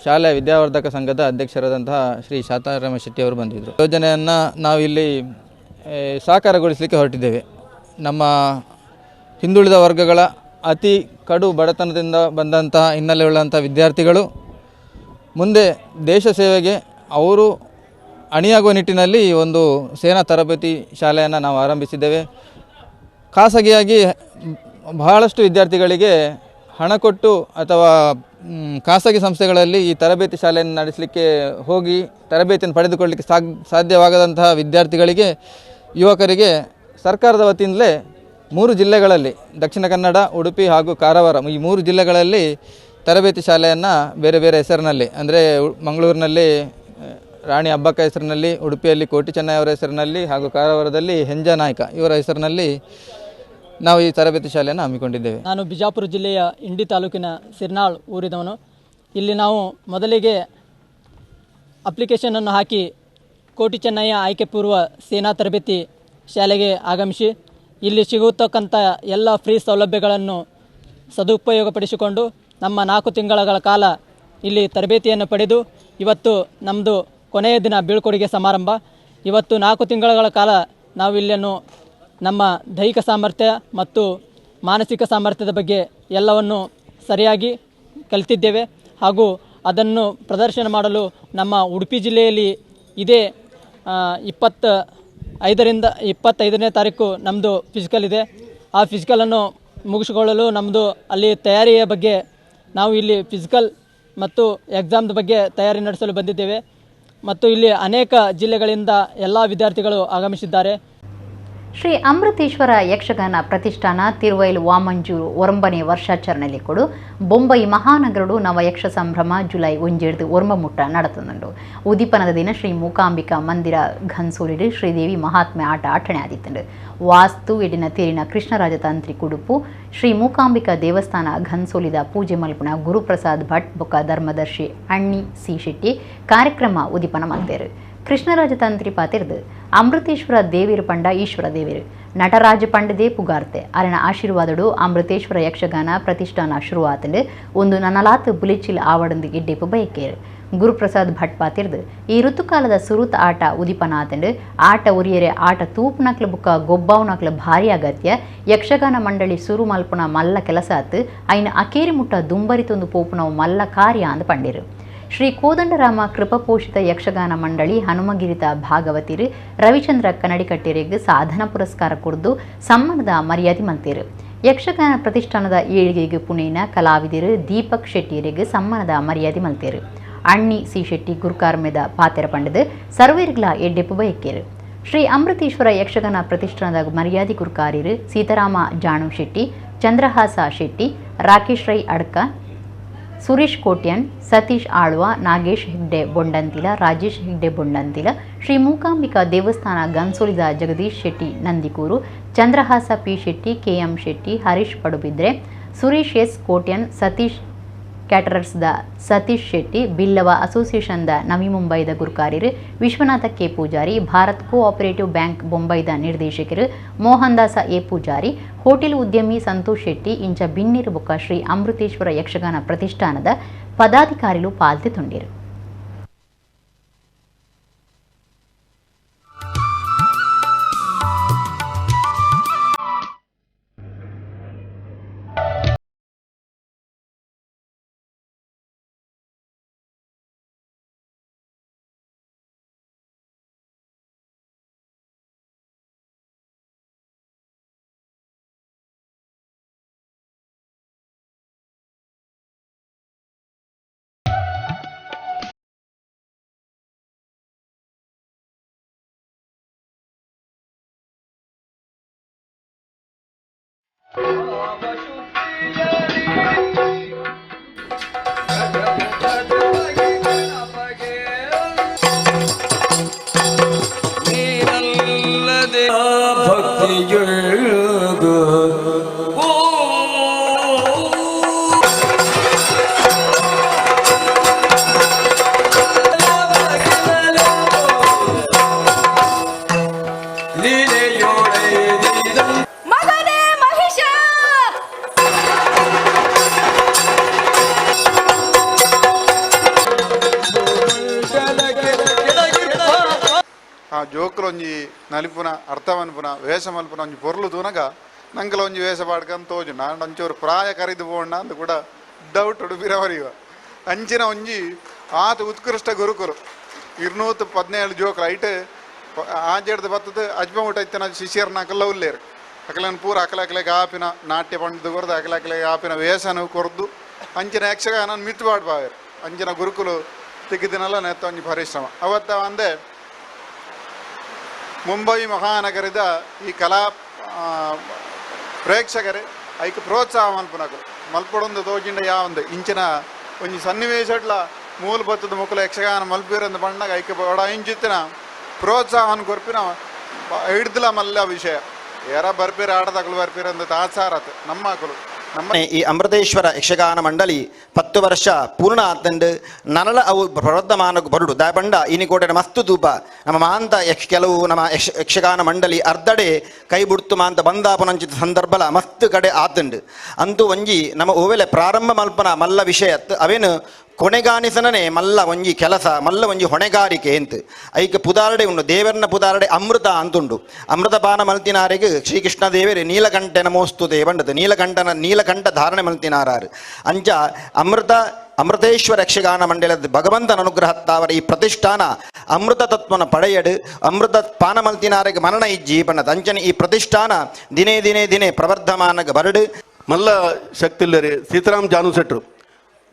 Speaker 14: ಶಾಲೆಯ ವಿದ್ಯಾವರ್ಧಕ ಸಂಘದ ಅಧ್ಯಕ್ಷರಾದಂತಹ ಶ್ರೀ ಶಾತಾರಾಮ ಶೆಟ್ಟಿ ಅವರು ಬಂದಿದ್ದರು. ಯೋಜನೆಯನ್ನು ನಾವು ಇಲ್ಲಿ ಸಾಕಾರಗೊಳಿಸಲಿಕ್ಕೆ ಹೊರಟಿದ್ದೇವೆ. ನಮ್ಮ ಹಿಂದುಳಿದ ವರ್ಗಗಳ ಅತಿ ಕಡು ಬಡತನದಿಂದ ಬಂದಂತಹ ಹಿನ್ನೆಲೆಯುಳ್ಳಂಥ ವಿದ್ಯಾರ್ಥಿಗಳು ಮುಂದೆ ದೇಶ ಸೇವೆಗೆ ಅವರು ಅಣಿಯಾಗುವ ನಿಟ್ಟಿನಲ್ಲಿ ಒಂದು ಸೇನಾ ತರಬೇತಿ ಶಾಲೆಯನ್ನು ನಾವು ಆರಂಭಿಸಿದ್ದೇವೆ. ಖಾಸಗಿಯಾಗಿ ಬಹಳಷ್ಟು ವಿದ್ಯಾರ್ಥಿಗಳಿಗೆ ಹಣ ಕೊಟ್ಟು ಅಥವಾ ಖಾಸಗಿ ಸಂಸ್ಥೆಗಳಲ್ಲಿ ಈ ತರಬೇತಿ ಶಾಲೆಯನ್ನು ನಡೆಸಲಿಕ್ಕೆ ಹೋಗಿ ತರಬೇತಿಯನ್ನು ಪಡೆದುಕೊಳ್ಳಲಿಕ್ಕೆ ಸಾಧ್ಯವಾಗದಂತಹ ವಿದ್ಯಾರ್ಥಿಗಳಿಗೆ, ಯುವಕರಿಗೆ ಸರ್ಕಾರದ ವತಿಯಿಂದಲೇ 3 ಜಿಲ್ಲೆಗಳಲ್ಲಿ, ದಕ್ಷಿಣ ಕನ್ನಡ, ಉಡುಪಿ ಹಾಗೂ ಕಾರವಾರ, ಈ 3 ಜಿಲ್ಲೆಗಳಲ್ಲಿ ತರಬೇತಿ ಶಾಲೆಯನ್ನು ಬೇರೆ ಬೇರೆ ಹೆಸರಿನಲ್ಲಿ, ಅಂದರೆ ಮಂಗಳೂರಿನಲ್ಲಿ ರಾಣಿ ಅಬ್ಬಕ್ಕ ಹೆಸರಿನಲ್ಲಿ, ಉಡುಪಿಯಲ್ಲಿ ಕೋಟಿ ಚೆನ್ನಯ್ಯ ಅವರ ಹೆಸರಿನಲ್ಲಿ ಹಾಗೂ ಕಾರವಾರದಲ್ಲಿ ಹೆಂಜಾ ನಾಯ್ಕ ಇವರ ಹೆಸರಿನಲ್ಲಿ ನಾವು ಈ ತರಬೇತಿ ಶಾಲೆಯನ್ನು ಹಮ್ಮಿಕೊಂಡಿದ್ದೇವೆ.
Speaker 15: ನಾನು ಬಿಜಾಪುರ ಜಿಲ್ಲೆಯ ಇಂಡಿ ತಾಲೂಕಿನ ಸಿರ್ನಾಳ್ ಊರಿದವನು. ಇಲ್ಲಿ ನಾವು ಮೊದಲಿಗೆ ಅಪ್ಲಿಕೇಶನನ್ನು ಹಾಕಿ ಕೋಟಿ ಚೆನ್ನಯ್ಯ ಆಯ್ಕೆ ಪೂರ್ವ ಸೇನಾ ತರಬೇತಿ ಶಾಲೆಗೆ ಆಗಮಿಸಿ ಇಲ್ಲಿ ಸಿಗುತ್ತಕ್ಕಂಥ ಎಲ್ಲ ಫ್ರೀ ಸೌಲಭ್ಯಗಳನ್ನು ಸದುಪಯೋಗಪಡಿಸಿಕೊಂಡು ನಮ್ಮ 4 ತಿಂಗಳ ಕಾಲ ಇಲ್ಲಿ ತರಬೇತಿಯನ್ನು ಪಡೆದು ಇವತ್ತು ನಮ್ಮದು ಕೊನೆಯ ದಿನ ಬೀಳ್ಕೊಡುಗೆ ಸಮಾರಂಭ. ಇವತ್ತು 4 ತಿಂಗಳ ಕಾಲ ನಾವು ಇಲ್ಲಿಯನ್ನು ನಮ್ಮ ದೈಹಿಕ ಸಾಮರ್ಥ್ಯ ಮತ್ತು ಮಾನಸಿಕ ಸಾಮರ್ಥ್ಯದ ಬಗ್ಗೆ ಎಲ್ಲವನ್ನು ಸರಿಯಾಗಿ ಕಲಿತಿದ್ದೇವೆ ಹಾಗೂ ಅದನ್ನು ಪ್ರದರ್ಶನ ಮಾಡಲು ನಮ್ಮ ಉಡುಪಿ ಜಿಲ್ಲೆಯಲ್ಲಿ ಇದೇ 25ನೇ ತಾರೀಕು ನಮ್ಮದು ಫಿಸಿಕಲ್ ಇದೆ. ಆ ಫಿಸಿಕಲನ್ನು ಮುಗಿಸಿಕೊಳ್ಳಲು ನಮ್ಮದು ಅಲ್ಲಿ ತಯಾರಿಯ ಬಗ್ಗೆ ನಾವು ಇಲ್ಲಿ ಫಿಸಿಕಲ್ ಮತ್ತು ಎಕ್ಸಾಮ್ದ ಬಗ್ಗೆ ತಯಾರಿ ನಡೆಸಲು ಬಂದಿದ್ದೇವೆ. ಮತ್ತು ಇಲ್ಲಿ ಅನೇಕ ಜಿಲ್ಲೆಗಳಿಂದ ಎಲ್ಲ ವಿದ್ಯಾರ್ಥಿಗಳು ಆಗಮಿಸಿದ್ದಾರೆ.
Speaker 1: ಶ್ರೀ ಅಮೃತೇಶ್ವರ ಯಕ್ಷಗಾನ ಪ್ರತಿಷ್ಠಾನ ತಿರುವೈಲು ವಾಮಂಜೂರು 9ನೇ ವರ್ಷಾಚರಣೆಯಲ್ಲಿ ಕೊಡು ಬೊಂಬೈ ಮಹಾನಗರಡು ನವ ಯಕ್ಷ ಸಂಭ್ರಮ ಜುಲೈ 1 ಒರ್ಮಮುಟ್ಟ നടത്തുന്നുണ്ട്. ಉದಿಪನದ ದಿನ ಶ್ರೀ ಮೂಕಾಂಬಿಕಾ ಮಂದಿರ ಘನ್ಸೂರಿಡು ಶ್ರೀದೇವಿ ಮಹಾತ್ಮೆ ಆಟ ಆಟಣೆ ಆದಿತ್ತುಂಡು. ವಾಸ್ತು ಎಡಿನ ತೀರಿನ ಕೃಷ್ಣರಾಜತಾಂತ್ರಿ ಕುಡುಪು ಶ್ರೀ ಮೂಕಾಂಬಿಕಾ ದೇವಸ್ಥಾನ ಘನ್ಸೋಲಿದ ಪೂಜೆ ಮಲ್ಪುನ ಗುರುಪ್ರಸಾದ್ ಭಟ್ ಬೊಕ್ಕ ಧರ್ಮದರ್ಶಿ ಅಣ್ಣಿ ಸಿ ಶೆಟ್ಟಿ ಕಾರ್ಯಕ್ರಮ ಉದಿಪನ ಮಲ್ದೇರು. ಕೃಷ್ಣರಾಜತಾಂತ್ರಿ ಪಾತಿರ್ದು ಅಮೃತೇಶ್ವರ ದೇವಿರು ಪಂಡ ಈಶ್ವರ ದೇವಿರು ನಟರಾಜ ಪಂಡದೇ ಪುಗಾರ್ತೆ ಅರಣ ಆಶೀರ್ವಾದಡು ಅಮೃತೇಶ್ವರ ಯಕ್ಷಗಾನ ಪ್ರತಿಷ್ಠಾನ ಶುರುವಾತಂಡು ಒಂದು ನನಲಾತ್ ಬುಲಿಚಿಲ್ ಆವಡಂದು ಗಿಡ್ಡೆಪು ಬಯಕೇರು. ಗುರುಪ್ರಸಾದ್ ಭಟ್ ಪಾತಿರ್ದು ಈ ಋತುಕಾಲದ ಸುರುತ್ ಆಟ ಉದಿಪನ ಆತಂಡು ಆಟ ಉರಿಯರೆ ಆಟ ತೂಪುನಕ್ಲ ಬುಕ್ಕ ಗೊಬ್ಬಾವ್ನಕ್ಲ ಭಾರಿ ಅಗತ್ಯ ಯಕ್ಷಗಾನ ಮಂಡಳಿ ಸುರು ಮಲ್ಪುನ ಮಲ್ಲ ಕೆಲಸ ಆತು ಐನ ಅಕೇರಿ ಮುಟ್ಟ ದುಂಬರಿತೊಂದು ಪೋಪುನವು ಮಲ್ಲ ಕಾರ್ಯ ಅಂದು ಪಂಡಿರು. ಶ್ರೀ ಕೋದಂಡರಾಮ ಕೃಪಪೋಷಿತ ಯಕ್ಷಗಾನ ಮಂಡಳಿ ಹನುಮಗಿರಿತ ಭಾಗವತಿರು ರವಿಚಂದ್ರ ಕನ್ನಡಿಕಟ್ಟೆರಿಗೆ ಸಾಧನ ಪುರಸ್ಕಾರ ಕೊಡ್ದು ಸಮ್ಮಾನದ ಮರ್ಯಾದೆ ಮಲ್ತೇರು. ಯಕ್ಷಗಾನ ಪ್ರತಿಷ್ಠಾನದ ಏಳಿಗೆಗೆ ಪುಣೆನ ಕಲಾವಿದರು ದೀಪಕ್ ಶೆಟ್ಟಿಯರಿಗೆ ಸಮ್ಮಾನದ ಮರ್ಯಾದೆ ಮಲ್ತೇರು. ಅಣ್ಣಿ ಸಿ ಶೆಟ್ಟಿ ಗುರುಕಾರ್ಮೆದ ಪಾತೆರ ಪಂಡದು ಸರ್ವೇರ್ಗ್ಲ ಎಡ್ಡೆಪ್ಪು ಬಯಕೇರು. ಶ್ರೀ ಅಮೃತೇಶ್ವರ ಯಕ್ಷಗಾನ ಪ್ರತಿಷ್ಠಾನದ ಮರ್ಯಾದೆ ಗುರುಕಾರ್ಯರು ಸೀತಾರಾಮ ಜಾಣು ಶೆಟ್ಟಿ, ಚಂದ್ರಹಾಸ ಶೆಟ್ಟಿ, ರಾಕೇಶ್ ರೈ ಅಡ್ಕ, ಸುರೇಶ್ ಕೋಟ್ಯನ್, ಸತೀಶ್ ಆಳ್ವ, ನಾಗೇಶ್ ಹೆಗ್ಡೆ ಬೊಂಡಂತಿಲ, ರಾಜೇಶ್ ಹೆಗ್ಡೆ ಬೊಂಡಂತಿಲ, ಶ್ರೀ ಮೂಕಾಂಬಿಕಾ ದೇವಸ್ಥಾನ ಗನ್ಸೋಲಿದ Jagadish Shetty Nandikur, Chandrahasa P Shetty, KM Shetty, Harish Padubidri, Suresh S Kotian, Satish ಕ್ಯಾಟರರ್ಸ್ದ ಸತೀಶ್ ಶೆಟ್ಟಿ, ಬಿಲ್ಲವ ಅಸೋಸಿಯೇಷನ್ದ ನವಿ ಮುಂಬೈದ ಗುರುಕಾರ್ಯರು Vishwanatha K Poojary, Bharat cooperative bank ಬೊಂಬೈದ ನಿರ್ದೇಶಕರು ಮೋಹನ್ ದಾಸ ಎ ಪೂಜಾರಿ, ಹೋಟೆಲ್ ಉದ್ಯಮಿ ಸಂತೋಷ್ ಶೆಟ್ಟಿ ಇಂಚ ಬಿನ್ನಿರು ಬೊಕ್ಕ ಶ್ರೀ ಅಮೃತೇಶ್ವರ ಯಕ್ಷಗಾನ ಪ್ರತಿಷ್ಠಾನದ ಪದಾಧಿಕಾರಿಗಳು ಪಾಲ್ಗೊಂಡಿರು.
Speaker 16: ಜೋಕುಲೊಂಜಿ ನಲಿಪುನ ಅರ್ಥವನ್ಪುನ ವೇಷ ಮಲ್ಪುನ ಒಂಜಿ ಪೊರ್ಲು ತೂನಗ ನಂಗೆಲ ಒಂಜಿ ವೇಷ ಪಾಡ್ಕಂತ ತೋಜು ನಾನು ಅಂಚೂರು ಪ್ರಾಯ ಕರಿದು ಪೋಂಡ ಅಂದು ಕೂಡ ಡೌಟ್ ಉಡುಪಿರವರಿವ ಅಂಚಿನ ಒಂಜಿ ಆತ ಉತ್ಕೃಷ್ಟ ಗುರುಕುರು 217 ಜೋಕುಲು ಐಟ್ ಆಜೆಡ್ದು ಬತ್ತದ ಅಜ್ಮಮುಟ ಇತ್ತಿನ ಶಿಷ್ಯರ್ನಾಕಲ್ಲ ಉಲ್ಲೇರು ಅಕಲನ್ ಪೂರ ಅಕಲಕಲೆಗೆ ಆಪಿನ ನಾಟ್ಯ ಪಂಡಿತು ಕೊರ್ದು ಅಕಲಕಲೆಗೆ ಆಪಿನ ವೇಷನು ಕೊರ್ದು ಅಂಚಿನ ಯಕ್ಷಗಾನ ಮಿತ್ತು ಪಾಡ್ಪಾವೇರು ಅಂಚಿನ ಗುರುಕುಲು ತೆಗೆದಿನಲ್ಲ ನೆತ್ತ ಒಂಜಿ ಪರಿಶ್ರಮ ಅವತ್ತ ಅಂದೆ ಮುಂಬೈ ಮಹಾನಗರದ ಈ ಕಲಾ ಪ್ರೇಕ್ಷಕರೇ ಐಕ್ ಪ್ರೋತ್ಸಾಹ ಮಲ್ಪುನಕು ಮಲ್ಪಡೊಂದು ತೋಜಿಂಡ ಯಾವಂದು ಇಂಚಿನ ಒಂಜಿ ಸನ್ನಿವೇಶಡ್ಲ ಮೂಲ ಬತ್ತದ ಮುಕ್ಕಲ ಯಕ್ಷಗಾನ ಮಲ್ಪಿರಂದು ಬಣ್ಣಗ ಐಕ್ ಬಡ ಇಂಚಿತ್ತಿನ ಪ್ರೋತ್ಸಾಹನ ಕೊರ್ಪಿನ ಹಿಡ್ದಲ ಮಲ್ಲ ವಿಷಯ ಯಾರ ಬರ್ಪೀರ ಆಟದಗಳು ಬರ್ಪೀರಂದು ತಾತ್ಸಾರತ್ ನಮ್ಮ ಮಕ್ಕಳು
Speaker 17: ಈ ಅಮೃತೇಶ್ವರ ಯಕ್ಷಗಾನ ಮಂಡಳಿ 10 ವರ್ಷ ಪೂರ್ಣ ಆತಂಡು ನನಲ ಅವು ಪ್ರವರ್ಧಮಾನ ಬರುಡು ದಾಯಪಂಡ ಇನಿಕೋಟೆ ಮಸ್ತು ತೂಪ ನಮ್ಮ ಮಾಂತ ಕೆಲವು ನಮ್ಮ ಯಕ್ಷಗಾನ ಮಂಡಳಿ ಅರ್ಧಡೆ ಕೈ ಬಿಡ್ತು ಮಾಂತ ಬಂದಾಪನಂಚಿತ ಸಂದರ್ಭಲ ಮಸ್ತ್ ಕಡೆ ಆತಂಡು ಅಂತೂ ಒಂಜಿ ನಮ್ಮ ಓವೆಲೆ ಪ್ರಾರಂಭ ಮಲ್ಪನ ಮಲ್ಲ ವಿಷಯ ಅವೇನು ಕೊನೆಗಾನಿಸನೇ ಮಲ್ಲ ಒಂಜಿ ಕೆಲಸ ಮಲ್ಲ ಒಂಜಿ ಹೊಣೆಗಾರಿಕೆ ಅಂತ ಐಕೆ ಪುದಾರಡೆ ಉಂಡು ದೇವರನ ಪುದಾರಡೆ ಅಮೃತ ಅಂತುಂಡು ಅಮೃತಪಾನ ಮಲ್ತಿನಾರಿಗೆ ಶ್ರೀಕೃಷ್ಣ ದೇವರೇ ನೀಲಕಂಠನ ಮೋಸ್ತುತೆ ಬಂಡದು ನೀಲಕಂಠ ಧಾರಣೆ ಮಲ್ತಿನಾರಾರು ಅಂಚ ಅಮೃತ ಅಮೃತೇಶ್ವರ ಯಕ್ಷಗಾನ ಮಂಡಲದ ಭಗವಂತನ ಅನುಗ್ರಹತ್ತಾವರ ಈ ಪ್ರತಿಷ್ಠಾನ ಅಮೃತ ತತ್ವನ ಪಡೆಯಡು ಅಮೃತ ಪಾನ ಮಲ್ತಿನಾರಿಗೆ ಮರಣ ಇಜ್ಜಿ ಬಣ್ಣದ ಅಂಚನೆ ಈ ಪ್ರತಿಷ್ಠಾನ ದಿನೇ ದಿನೇ ದಿನೇ ಪ್ರವರ್ಧಮಾನಗ ಬರಡು
Speaker 18: ಮಲ್ಲ ಶಕ್ತಿಲ್ಲರಿ ಸೀತಾರಾಮ್ ಜಾನು ಸೆಟ್ರು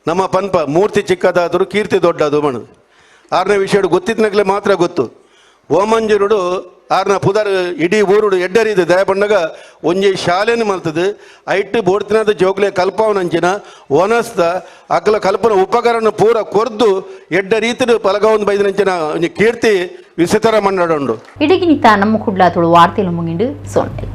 Speaker 18: ನಮ್ಮ ಪನ್ಪ ಮೂರ್ತಿ ಚಿಕ್ಕದಾದರೂ ಕೀರ್ತಿ ದೊಡ್ಡದು ಮಣ್ಣು 6ನೇ ವಿಷಯ ಗೊತ್ತಿದ್ನಾಗಲೇ ಮಾತ್ರ ಗೊತ್ತು ಓಮಂಜರುಡು 6ನ ಪುದರ್ ಇಡೀ ಊರುಡು ಎಡ್ಡರಿದೆ ದಯ ಬಂಡಾಗ ಒಂಜಿ ಶಾಲೆನ ಮಲ್ತದೆ ಐಟ್ ಬೋಡ್ತಿನದ ಜೋಗ್ಲೆ ಕಲ್ಪವನಂಚಿನ ಒನಸ್ತ ಅಕ್ಕಲ ಕಲ್ಪನ ಉಪಕರಣ ಪೂರ ಕೊರ್ದು ಎಡ್ಡ ರೀತಿಡು ಪಲಗವನ್ ಬೈದನಂಚಿನ ಒಂಜಿ ಕೀರ್ತಿ ವಿಸಿತರ ಮಣ್ಣಡುಂಡು
Speaker 1: ಇಡಗಿನಿತ ನಮ್ಮ ಕುಡ್ಲಾ ತುಳು ವಾರ್ತೆಲು ಮುಗಿಂಡು ಸೋನ್ನೆಲ್